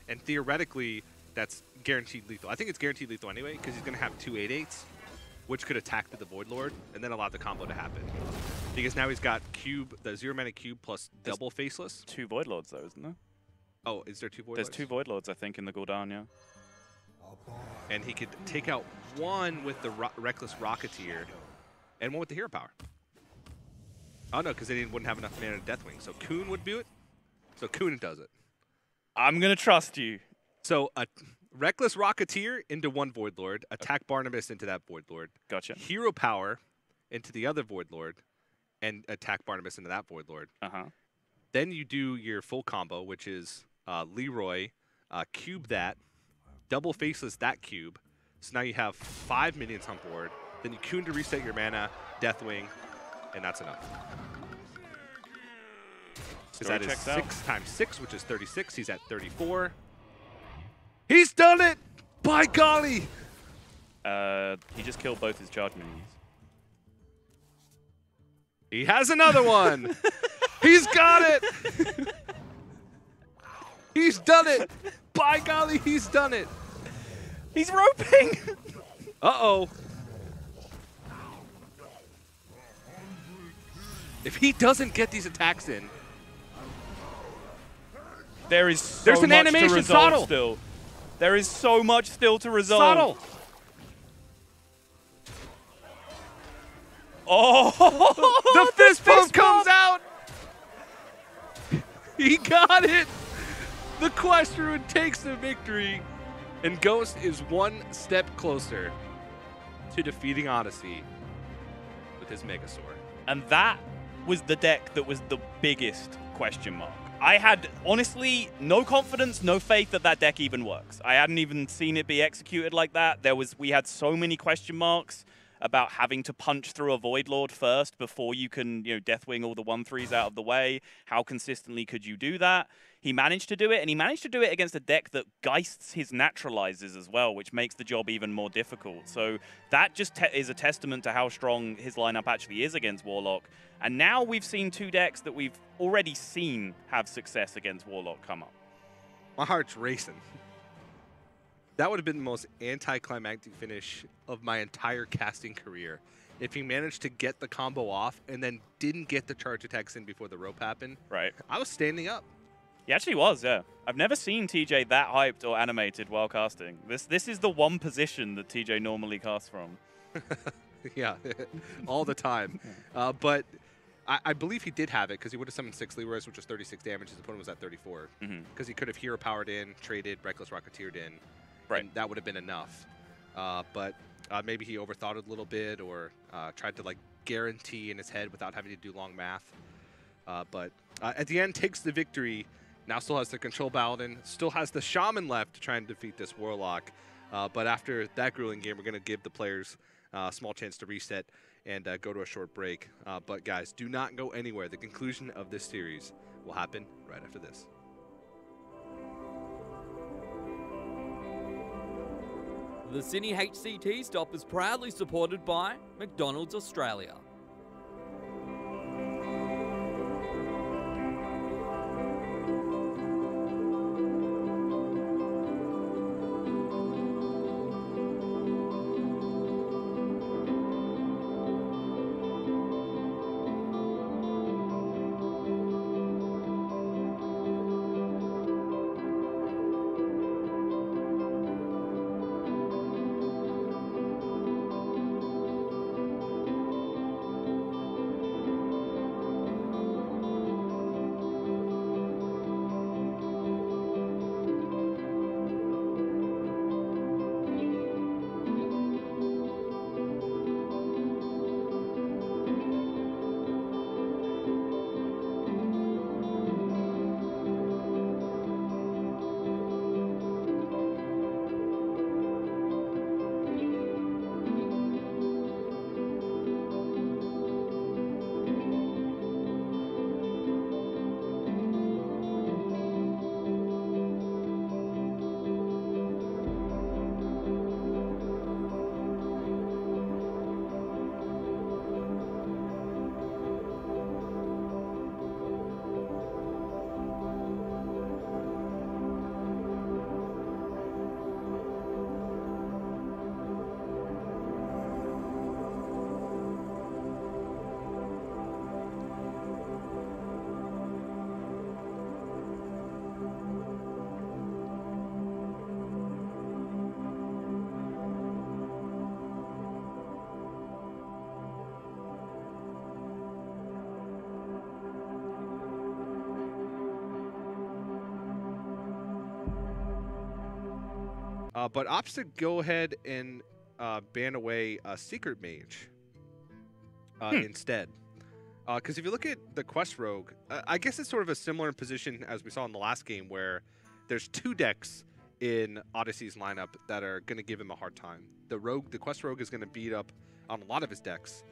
And theoretically, that's guaranteed lethal. I think it's guaranteed lethal anyway, because he's going to have 2 8/8s, which could attack the Void Lord, and then allow the combo to happen. Because now he's got cube, the 0 mana cube plus double Faceless. 2 Void Lords though, isn't there? Oh, is there 2 Void There's Lords? 2 Void Lords, I think, in the Gul'dan, yeah. And he could take out 1 with the Reckless Rocketeer, and 1 with the Hero Power. Oh no, because they wouldn't have enough mana to Deathwing. So Kun would do it. So Kun does it. I'm going to trust you. So a Reckless Rocketeer into 1 Void Lord, attack Barnabas into that Void Lord. Gotcha. Hero Power into the other Void Lord, and attack Barnabas into that Void Lord. Uh-huh. Then you do your full combo, which is Leroy, cube that, double Faceless that cube. So now you have 5 minions on board. Then you Kun to reset your mana, Deathwing, and that's enough. Because that is checks 6 times 6, which is 36. He's at 34. He's done it! By golly! He just killed both his charge minions. He has another one! He's got it! He's done it! By golly, he's done it! He's roping! Uh-oh. If he doesn't get these attacks in, There is so There's an much animation, to resolve Sottle. still. There is so much still to resolve. Subtle. Oh! The fist bump comes out! He got it! The Quest Druid takes the victory, and Ghost is 1 step closer to defeating Odyssey with his Megasaur. And that was the deck that was the biggest question mark. I had, honestly, no confidence, no faith that that deck even works. I hadn't even seen it be executed like that. We had so many question marks about having to punch through a Void Lord first before you can, Deathwing all the 1/3s out of the way. How consistently could you do that? He managed to do it, and he managed to do it against a deck that geists his naturalizes as well, which makes the job even more difficult. So that just is a testament to how strong his lineup actually is against Warlock. And now we've seen 2 decks that we've already seen have success against Warlock come up. My heart's racing. That would have been the most anticlimactic finish of my entire casting career. If he managed to get the combo off and then didn't get the charge attacks in before the rope happened, Right. I was standing up. He actually was, yeah. I've never seen TJ that hyped or animated while casting. This is the one position that TJ normally casts from. Yeah, all the time. But I believe he did have it because he would have summoned 6 Leroy's, which was 36 damage. His opponent was at 34. Because he could have hero powered in, traded, Reckless Rocketeered in. Right. And that would have been enough. But maybe he overthought it a little bit or tried to like guarantee in his head without having to do long math. But at the end, takes the victory. Now still has the Control Paladin, still has the Shaman left to try and defeat this Warlock. But after that grueling game, we're going to give the players a small chance to reset and go to a short break. But guys, do not go anywhere. The conclusion of this series will happen right after this. The Cine HCT stop is proudly supported by McDonald's Australia. But opts to go ahead and ban away Secret Mage instead. Because if you look at the Quest Rogue, I guess it's sort of a similar position as we saw in the last game where there's 2 decks in Odyssey's lineup that are going to give him a hard time. The Quest Rogue is going to beat up on a lot of his decks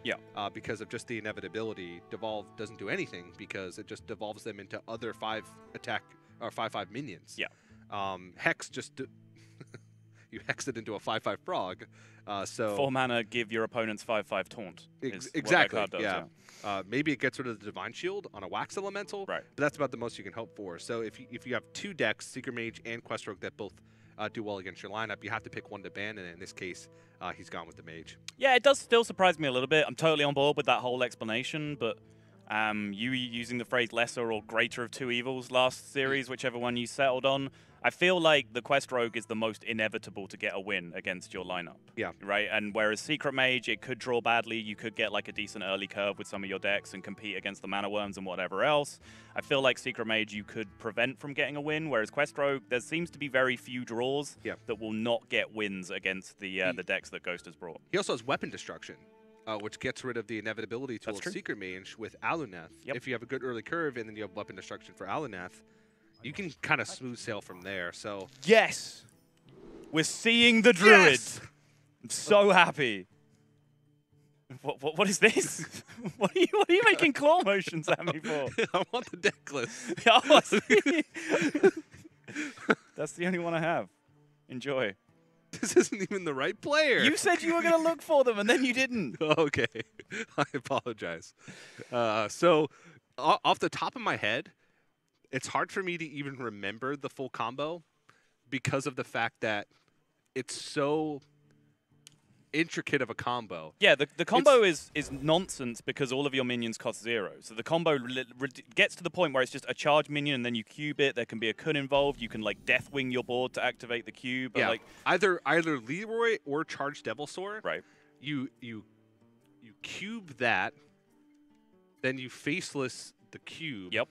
because of just the inevitability. Devolve doesn't do anything because it just devolves them into other 5-attack or 5/5 minions. Hex just... You hex it into a 5/5 frog. So 4 mana, give your opponents 5/5 taunt. Exactly. Does, maybe it gets rid of the Divine Shield on a Wax Elemental. Right. But that's about the most you can hope for. So if you have 2 decks, Secret Mage and Quest Rogue, that both do well against your lineup, you have to pick one to ban. And in this case, he's gone with the Mage. Yeah, it does still surprise me a little bit. I'm totally on board with that whole explanation, but you using the phrase lesser or greater of 2 evils last series, whichever one you settled on, I feel like the Quest Rogue is the most inevitable to get a win against your lineup. Yeah. Right? And whereas Secret Mage, it could draw badly. You could get like a decent early curve with some of your decks and compete against the Mana Worms and whatever else. I feel like Secret Mage you could prevent from getting a win, whereas Quest Rogue, there seems to be very few draws that will not get wins against the decks that Ghost has brought. He also has Weapon Destruction, which gets rid of the inevitability tool of Secret Mage with Aluneth. If you have a good early curve and then you have Weapon Destruction for Aluneth, you can kind of smooth sail from there. So yes, we're seeing the Druid. Yes! I'm so happy. What is this? What are you making claw motions at me for? I want the deck list. Oh, that's the only one I have. Enjoy. This isn't even the right player. You said you were going to look for them, and then you didn't. Okay. I apologize. So off the top of my head, it's hard for me to even remember the full combo because of the fact that it's so intricate of a combo. Yeah, the combo is nonsense because all of your minions cost 0. So the combo gets to the point where it's just a charge minion and then you cube it. There can be a Kun involved. You can like Deathwing your board to activate the cube. But, Yeah, like, either Leroy or charge Devilsaur. right. You cube that, then you faceless the cube. Yep.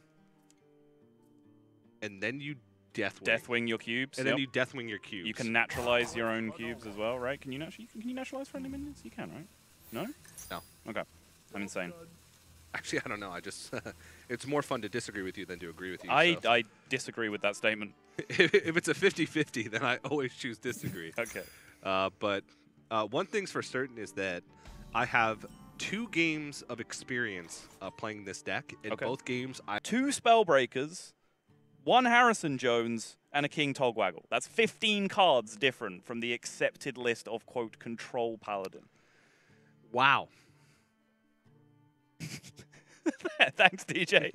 And then you Deathwing. Deathwing your cubes. And then you Deathwing your cubes. You can naturalize your own cubes as well, right? Can you naturalize friendly minions? You can, right? No? No. Okay. I'm insane. Actually, I don't know. I just it's more fun to disagree with you than to agree with you. I disagree with that statement. If it's a 50-50, then I always choose disagree. Okay. But one thing's for certain is that I have 2 games of experience playing this deck. In both games, 2 Spellbreakers, 1 Harrison Jones, and a King Togwaggle. That's 15 cards different from the accepted list of, quote, Control Paladin. Wow. Thanks, DJ.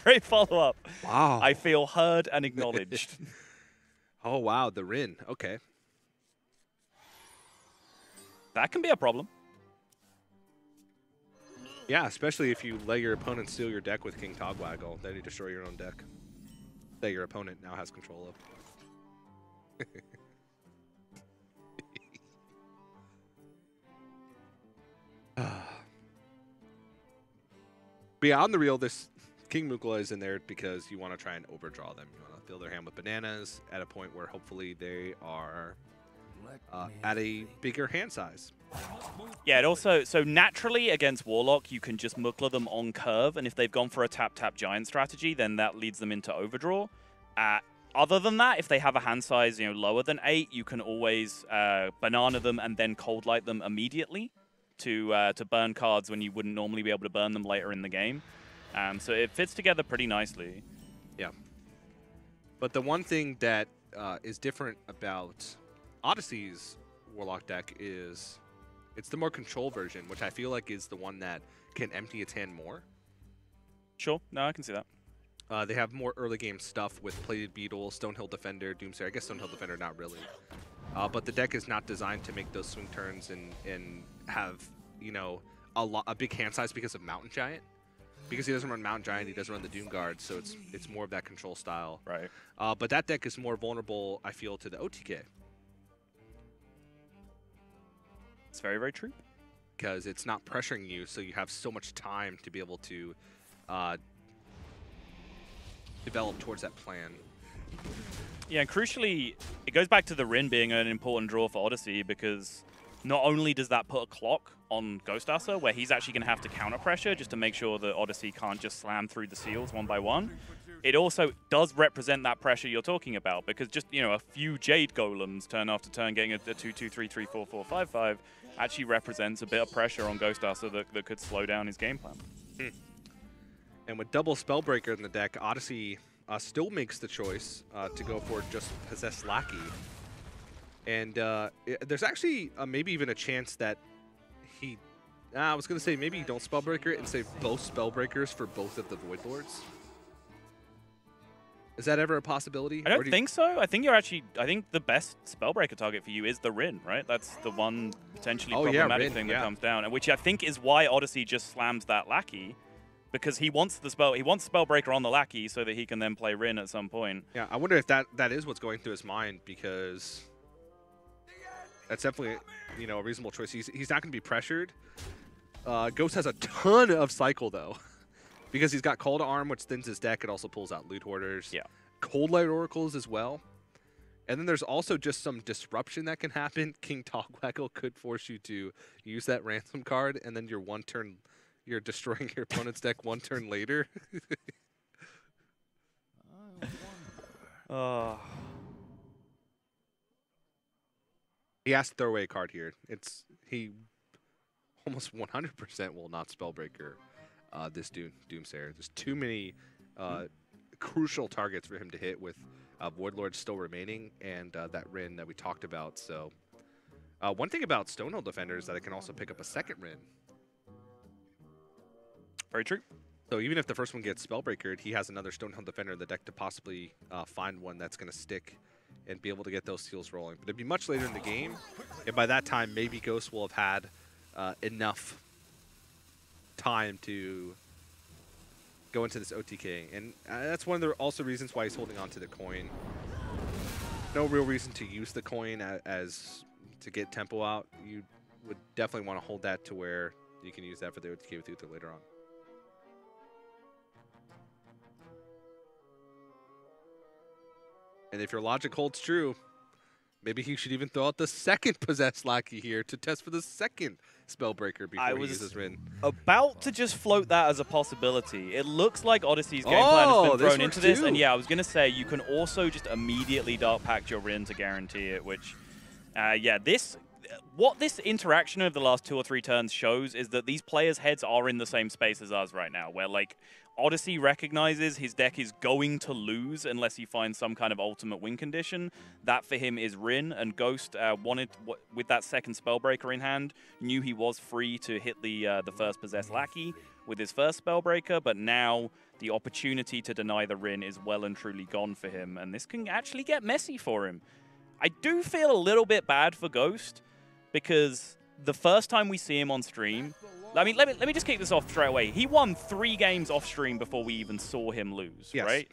Great follow-up. Wow. I feel heard and acknowledged. Oh, wow, the Rin. Okay. That can be a problem. Yeah, especially if you let your opponent steal your deck with King Togwaggle, then you destroy your own deck that your opponent now has control of. But yeah, on the real, this King Mukla is in there because you want to try and overdraw them. You want to fill their hand with bananas at a point where hopefully they are at a bigger hand size. Yeah, it also, so naturally against Warlock, you can just Mukla them on curve, and if they've gone for a tap-tap giant strategy, then that leads them into overdraw. Other than that, if they have a hand size lower than 8, you can always banana them and then cold light them immediately to burn cards when you wouldn't normally be able to burn them later in the game. So it fits together pretty nicely. Yeah. But the one thing that is different about Odyssey's Warlock deck is it's the more control version, which I feel like is the one that can empty its hand more. Sure. No, I can see that. They have more early game stuff with Plated Beetle, Stonehill Defender, Doomsayer. I guess Stonehill Defender not really. But the deck is not designed to make those swing turns and have, a big hand size because of Mountain Giant. Because he doesn't run Mountain Giant, he doesn't run the Doom Guard, so it's more of that control style. Right. But that deck is more vulnerable, I feel, to the OTK. It's very, very true. Because it's not pressuring you, so you have so much time to be able to develop towards that plan. Yeah, and crucially, it goes back to the Rin being an important draw for Odyssey, because not only does that put a clock on GhostASA, where he's actually going to have to counter pressure just to make sure that Odyssey can't just slam through the seals one by one, it also does represent that pressure you're talking about, because just, a few Jade Golems turn after turn getting a 2-2, 3-3, 4-4, 5-5 actually represents a bit of pressure on GhostASA that could slow down his game plan. And with double Spellbreaker in the deck, Odyssey still makes the choice to go for just Possessed Lackey. And there's actually maybe even a chance that he... I was going to say maybe you don't Spellbreaker it and save both Spellbreakers for both of the Void Lords. Is that ever a possibility? I don't think so. I think the best Spellbreaker target for you is the Rin, right? That's the one potentially problematic Rin, thing that comes down, and which I think is why Odyssey just slams that Lackey, because he wants Spellbreaker on the Lackey so that he can then play Rin at some point. Yeah, I wonder if that is what's going through his mind, because that's definitely a reasonable choice. He's not going to be pressured. Ghost has a ton of cycle though. Because he's got Call to Arm, which thins his deck. It also pulls out Loot Hoarders. Yeah. Cold Light Oracles as well. And then there's also just some disruption that can happen. King Togwaggle could force you to use that ransom card, and then you're destroying your opponent's deck one turn later. He has to throw away a card here. He almost 100% will not Spellbreaker this Doomsayer. There's too many crucial targets for him to hit with Void Lord still remaining and that Rin that we talked about. So one thing about Stonehill Defender is that it can also pick up a second Rin. Very true. So even if the first one gets Spellbreakered, he has another Stonehill Defender in the deck to possibly find one that's going to stick and be able to get those seals rolling. But it'd be much later in the game, and by that time, maybe Ghost will have had enough time to go into this OTK. And that's one of the also reasons why he's holding on to the coin. No real reason to use the coin as to get tempo out. You would definitely want to hold that to where you can use that for the OTK with Uther later on. And if your logic holds true, maybe he should even throw out the second Possessed Lackey here to test for the second Spellbreaker before he uses Rin. About to just float that as a possibility. It looks like Odyssey's game plan has been thrown into this. And yeah, I was going to say, you can also just immediately Dark Pact your Rin to guarantee it, which, yeah, what this interaction of the last 2 or 3 turns shows is that these players' heads are in the same space as us right now, where, like, Odyssey recognizes his deck is going to lose unless he finds some kind of ultimate win condition. That for him is Rin, and Ghost wanted, with that second Spellbreaker in hand, knew he was free to hit the first Possessed Lackey with his first Spellbreaker, but now the opportunity to deny the Rin is well and truly gone for him, and this can actually get messy for him. I do feel a little bit bad for Ghost, because the first time we see him on stream, I mean, let me just kick this off straight away. He won 3 games off stream before we even saw him lose, right?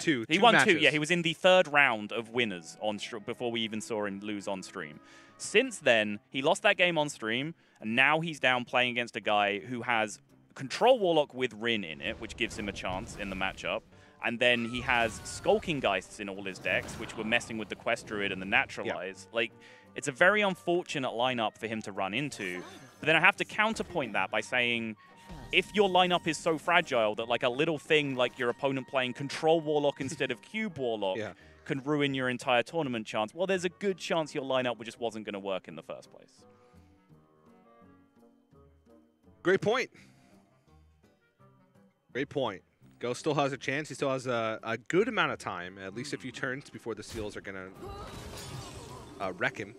Two. He won matches. 2. Yeah, he was in the 3rd round of winners on before we even saw him lose on stream. Since then, he lost that game on stream, and now he's down playing against a guy who has Control Warlock with Rin in it, which gives him a chance in the matchup. And then he has Skulking Geists in all his decks, which were messing with the Quest Druid and the Naturalize. Yeah. Like, it's a very unfortunate lineup for him to run into. But then I have to counterpoint that by saying, if your lineup is so fragile that like a little thing like your opponent playing Control Warlock instead of Cube Warlock can ruin your entire tournament chance, well, there's a good chance your lineup just wasn't going to work in the first place. Great point. Great point. Ghost still has a chance. He still has a good amount of time, at least a few turns before the seals are going to wreck him.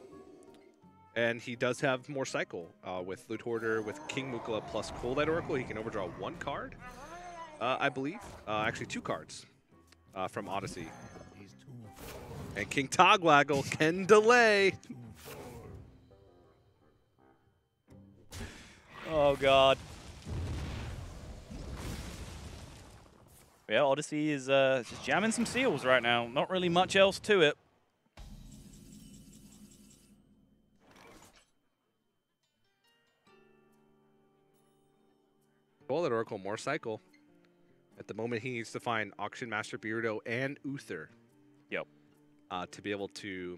And he does have more cycle with Loot Hoarder, with King Mukla plus Cold Light Oracle. He can overdraw 1 card, I believe. Actually, 2 cards from Odyssey. And King Togwaggle can delay. Oh, God. Yeah, Odyssey is just jamming some seals right now. Not really much else to it. Bullet Oracle, more cycle. At the moment, he needs to find Auction Master Beardo and Uther. Yep. To be able to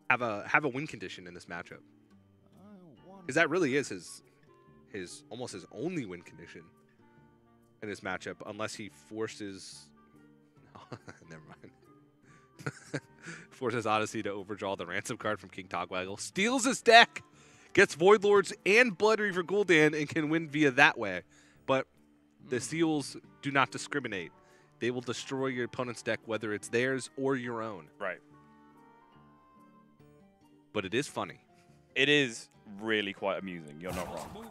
have a win condition in this matchup. Because that really is his almost his only win condition in this matchup, unless he forces never mind. Forces Odyssey to overdraw the ransom card from King Togwaggle, steals his deck, gets Void Lords and Blood Reaver Gul'dan, and can win via that way. But the seals do not discriminate. They will destroy your opponent's deck, whether it's theirs or your own. Right. But it is funny. It is really quite amusing. You're not wrong.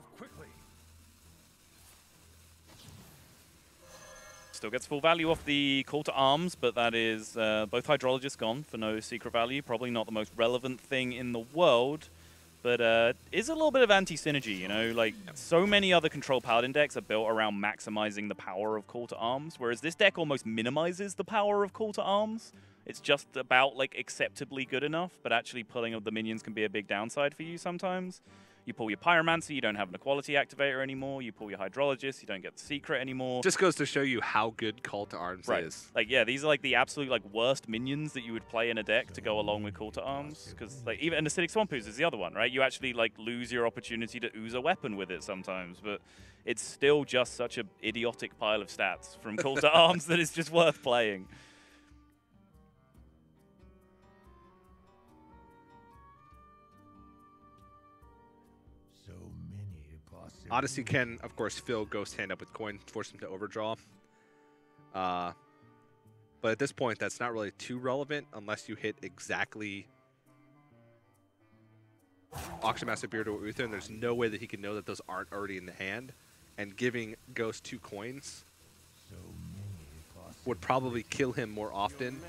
Still gets full value off the Call to Arms, but that is both Hydrologists gone for no secret value. Probably not the most relevant thing in the world, but is a little bit of anti-synergy, you know? Like, so many other Control Paladin decks are built around maximizing the power of Call to Arms, whereas this deck almost minimizes the power of Call to Arms. It's just about, like, acceptably good enough, but actually pulling of the minions can be a big downside for you sometimes. You pull your Pyromancer, you don't have an Equality Activator anymore. You pull your Hydrologist, you don't get the Secret anymore. Just goes to show you how good Call to Arms is. Like, yeah, these are like the absolute like worst minions that you would play in a deck to go along with Call to Arms. Because like even Acidic Swamp Ooze is the other one, right? You actually like lose your opportunity to ooze a weapon with it sometimes, but it's still just such an idiotic pile of stats from Call to Arms that it's just worth playing. Odyssey can, of course, fill Ghost's hand up with coin, force him to overdraw. But at this point, that's not really too relevant unless you hit exactly Auction Master Beard or Uther, and there's no way that he can know that those aren't already in the hand. And giving Ghost 2 coins would probably kill him more often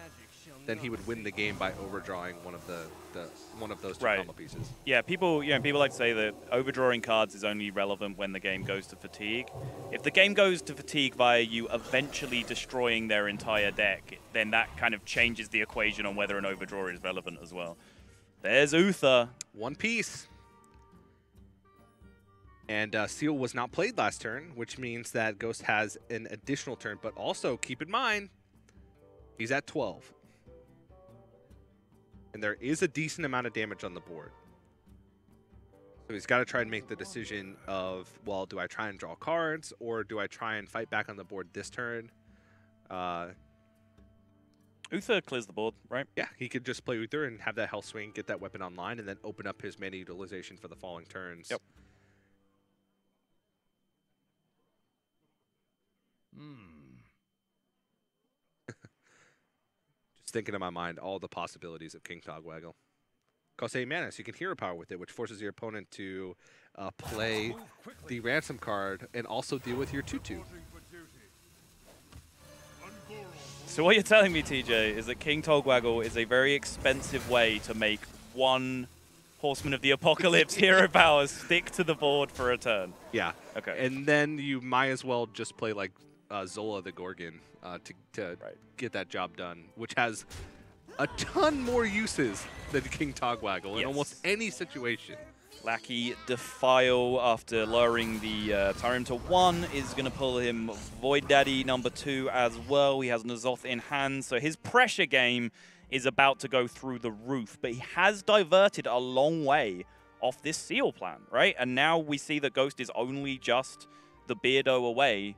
than he would win the game by overdrawing one of those two combo pieces. Yeah, people like to say that overdrawing cards is only relevant when the game goes to fatigue. If the game goes to fatigue via you eventually destroying their entire deck, then that kind of changes the equation on whether an overdraw is relevant as well. There's Uther. One piece. And Seal was not played last turn, which means that Ghost has an additional turn. But also, keep in mind, he's at 12. And there is a decent amount of damage on the board. So he's got to try and make the decision of, well, do I try and draw cards, or do I try and fight back on the board this turn? Uther clears the board, right? Yeah, he could just play Uther and have that health swing, get that weapon online, and then open up his mana utilization for the following turns. Yep. Just thinking in my mind all the possibilities of King Togwaggle. Costs 8 mana, so you can hero power with it, which forces your opponent to play the ransom card and also deal with your 2/2. So what you're telling me, TJ, is that King Togwaggle is a very expensive way to make one Horseman of the Apocalypse hero power stick to the board for a turn. Yeah. Okay. And then you might as well just play like Zola the Gorgon to get that job done, which has a ton more uses than King Togwaggle in almost any situation. Lackey Defile, after lowering the Tyrium to 1, is going to pull him Void Daddy number 2 as well. He has N'Zoth in hand, so his pressure game is about to go through the roof. But he has diverted a long way off this Seal plan, right? And now we see that Ghost is only just the Beardo away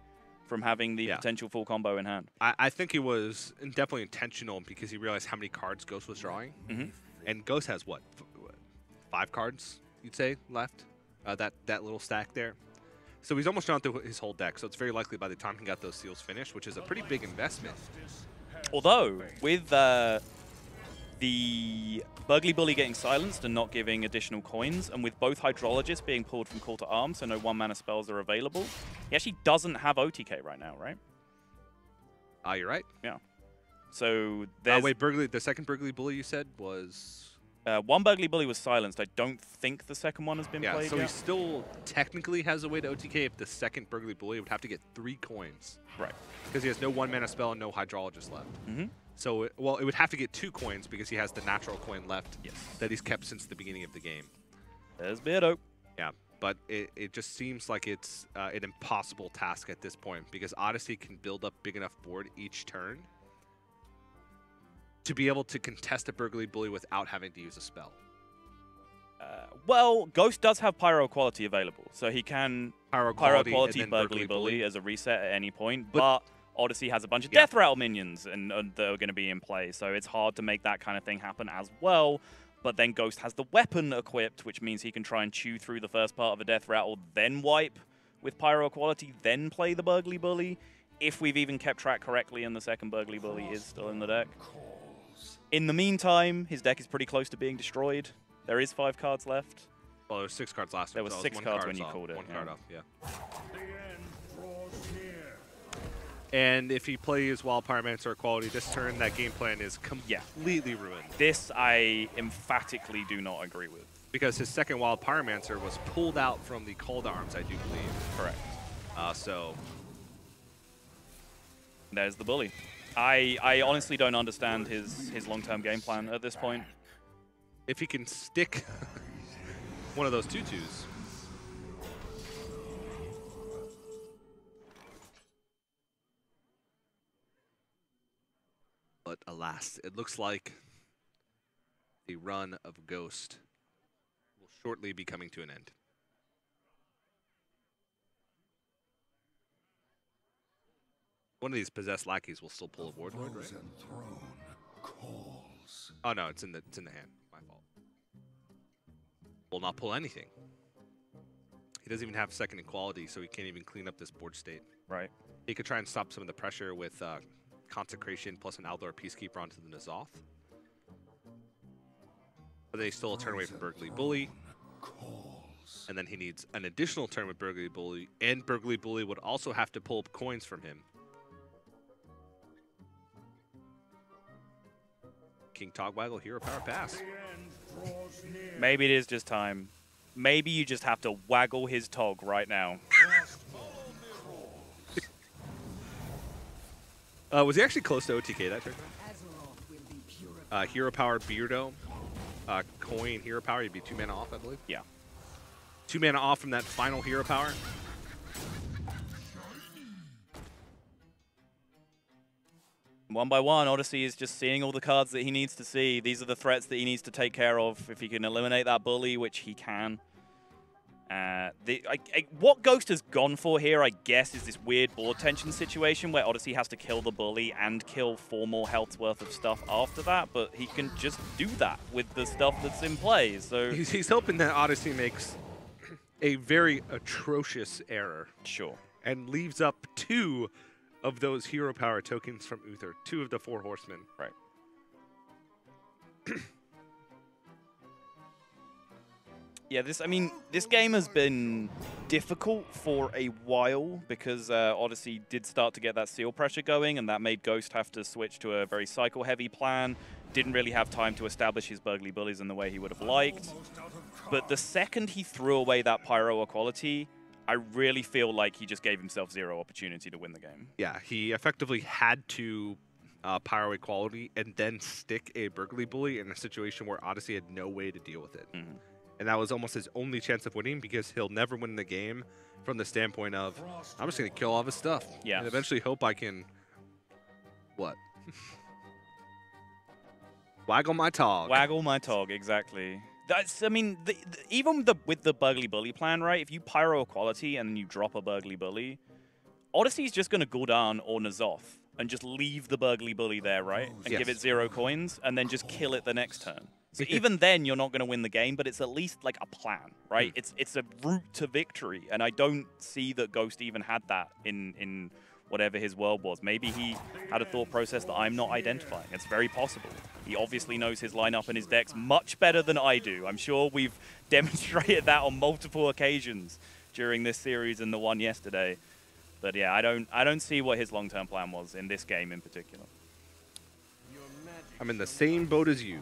from having the potential full combo in hand. I think it was definitely intentional because he realized how many cards Ghost was drawing. And Ghost has, what, 5 cards, you'd say, left? That little stack there. So he's almost drawn through his whole deck, so it's very likely by the time he got those seals finished, which is a pretty big investment. Although, with the Burgly Bully getting silenced and not giving additional coins, and with both Hydrologists being pulled from Call to Arms, so no 1-mana spells are available, he actually doesn't have OTK right now, right? You're right. Yeah. So there's... wait, the second Burgly Bully you said was... one Burgly Bully was silenced. I don't think the second one has been played so yet. he still technically has a way to OTK if the second Burgly Bully would have to get 3 coins. Right. Because he has no 1-mana spell and no Hydrologist left. So, it would have to get 2 coins because he has the natural coin left that he's kept since the beginning of the game. There's Beardo. Yeah, but it just seems like it's an impossible task at this point because Odyssey can build up big enough board each turn to be able to contest a Burgly Bully without having to use a spell. Well, Ghost does have Pyro Quality available, so he can Pyro Quality Burgly Bully as a reset at any point, but Odyssey has a bunch of Death Rattle minions and that are going to be in play, so it's hard to make that kind of thing happen as well. But then Ghost has the weapon equipped, which means he can try and chew through the first part of a Death Rattle, then wipe with Pyro Quality, then play the Burgly Bully, if we've even kept track correctly and the second Burgly Bully is still in the deck. In the meantime, his deck is pretty close to being destroyed. There is 5 cards left. Well, there was 6 cards last There time. was 6 cards when you called it. One card off, yeah. And if he plays Wild Pyromancer Quality this turn, that game plan is completely ruined. This I emphatically do not agree with. Because his second Wild Pyromancer was pulled out from the Call to Arms, I do believe. Correct. So... There's the Bully. I honestly don't understand his long-term game plan at this point. If he can stick one of those 2/2s. But alas, it looks like the run of Ghost will shortly be coming to an end. One of these possessed lackeys will still pull a Wardlord, right? Oh no, it's in the hand. My fault. Will not pull anything. He doesn't even have second equality, so he can't even clean up this board state. Right. He could try and stop some of the pressure with Consecration plus an Aldor Peacekeeper onto the N'Zoth. But they still a turn away from Burgly Bully. And then he needs an additional turn with Burgly Bully, and Burgly Bully would also have to pull up coins from him. King Togwaggle, hero power pass. Maybe it is just time. Maybe you just have to waggle his tog right now. Was he actually close to OTK that turn? Hero power Beardo. Coin hero power, you'd be 2 mana off, I believe. Yeah. 2 mana off from that final hero power. One by one, Odyssey is just seeing all the cards that he needs to see. These are the threats that he needs to take care of. If he can eliminate that bully, which he can. What Ghost has gone for here, I guess, is this weird board tension situation where Odyssey has to kill the bully and kill 4 more health's worth of stuff after that, but he can just do that with the stuff that's in play. So he's hoping that Odyssey makes a very atrocious error. Sure. And leaves up 2 of those hero power tokens from Uther, 2 of the 4 horsemen. Right. Yeah, this game has been difficult for a while because Odyssey did start to get that seal pressure going, and that made Ghost have to switch to a very cycle-heavy plan. Didn't really have time to establish his burgly bullies in the way he would have liked. But the second he threw away that Pyro Equality, I really feel like he just gave himself 0 opportunity to win the game. Yeah, he effectively had to Pyro Equality and then stick a burgly bully in a situation where Odyssey had no way to deal with it. Mm-hmm. And that was almost his only chance of winning because he'll never win the game from the standpoint of, I'm just going to kill all of his stuff. Yeah. And eventually hope I can, what? Waggle my tog. Waggle my tog, exactly. That's, I mean, even with the burgly bully plan, right? If you Pyro Equality and you drop a burgly bully, Odyssey's just going to Gul'dan or N'Zoth and just leave the burgly bully there, right? And Yes. give it 0 coins and then just kill it the next turn. So even then, you're not going to win the game, but it's at least like a plan, right? It's a route to victory, and I don't see that Ghost even had that in whatever his world was. Maybe he had a thought process that I'm not identifying. It's very possible. He obviously knows his lineup and his decks much better than I do. I'm sure we've demonstrated that on multiple occasions during this series and the one yesterday. But yeah, I don't see what his long-term plan was in this game in particular. I'm in the same boat as you.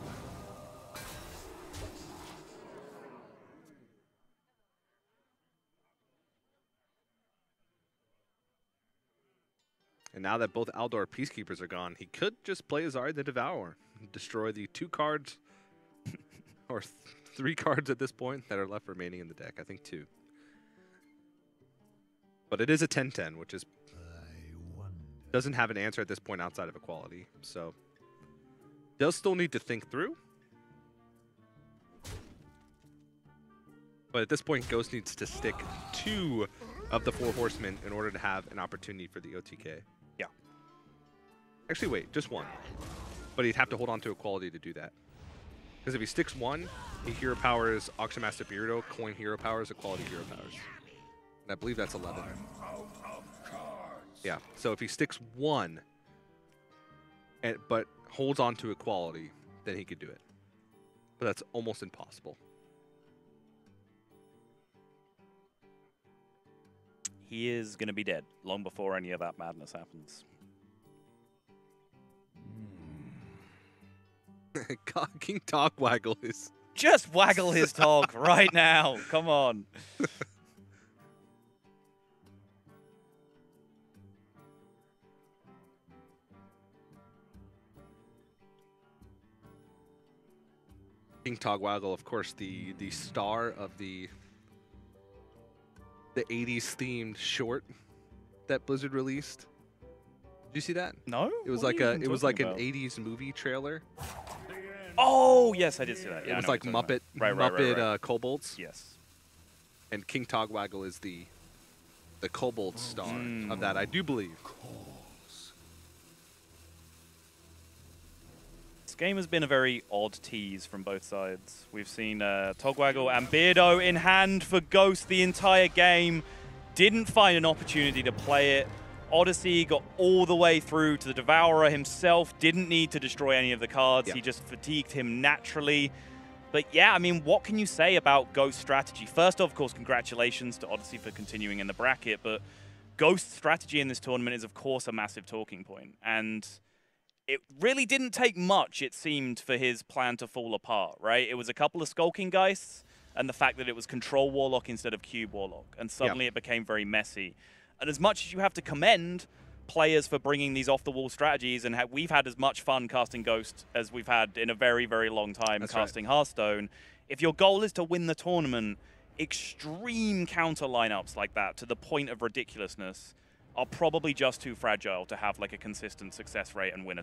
And now that both Aldor Peacekeepers are gone, he could just play Azari the Devourer, destroy the 2 cards, or 3 cards at this point that are left remaining in the deck. I think 2. But it is a 10-10, which is doesn't have an answer at this point outside of Equality. So does still need to think through. But at this point, Ghost needs to stick 2 of the 4 horsemen in order to have an opportunity for the OTK. Yeah. Actually, wait, just 1. But he'd have to hold on to Equality to do that. Because if he sticks 1, he hero powers Auction Master Beardo, coin hero powers, Equality hero powers. And I believe that's 11. Yeah, so if he sticks 1, but holds on to Equality, then he could do it. But that's almost impossible. He is going to be dead long before any of that madness happens. King Togwaggle is... Just waggle his tog right now. Come on. King Togwaggle, of course, the star of the 80s themed short that Blizzard released. Did you see that? No. It was What like are you a even an talking about? 80s movie trailer. Oh, yes, I did see that. Yeah, It was I know like what you're talking Muppet about. Right. kobolds. Yes. And King Togwaggle is the kobold star of that, I do believe. This game has been a very odd tease from both sides. We've seen Togwaggle and Beardo in hand for Ghost the entire game. Didn't find an opportunity to play it. Odyssey got all the way through to the Devourer himself. Didn't need to destroy any of the cards. Yeah. He just fatigued him naturally. But yeah, I mean, what can you say about Ghost's strategy? First off, of course, congratulations to Odyssey for continuing in the bracket. But Ghost's strategy in this tournament is, of course, a massive talking point. And it really didn't take much, it seemed, for his plan to fall apart, right? It was a couple of Skulking Geists and the fact that it was Control Warlock instead of Cube Warlock, and suddenly it became very messy. And as much as you have to commend players for bringing these off-the-wall strategies, and we've had as much fun casting Ghost as we've had in a very, very long time casting Hearthstone, if your goal is to win the tournament, extreme counter lineups like that, to the point of ridiculousness, are probably just too fragile to have like a consistent success rate and win a tournament.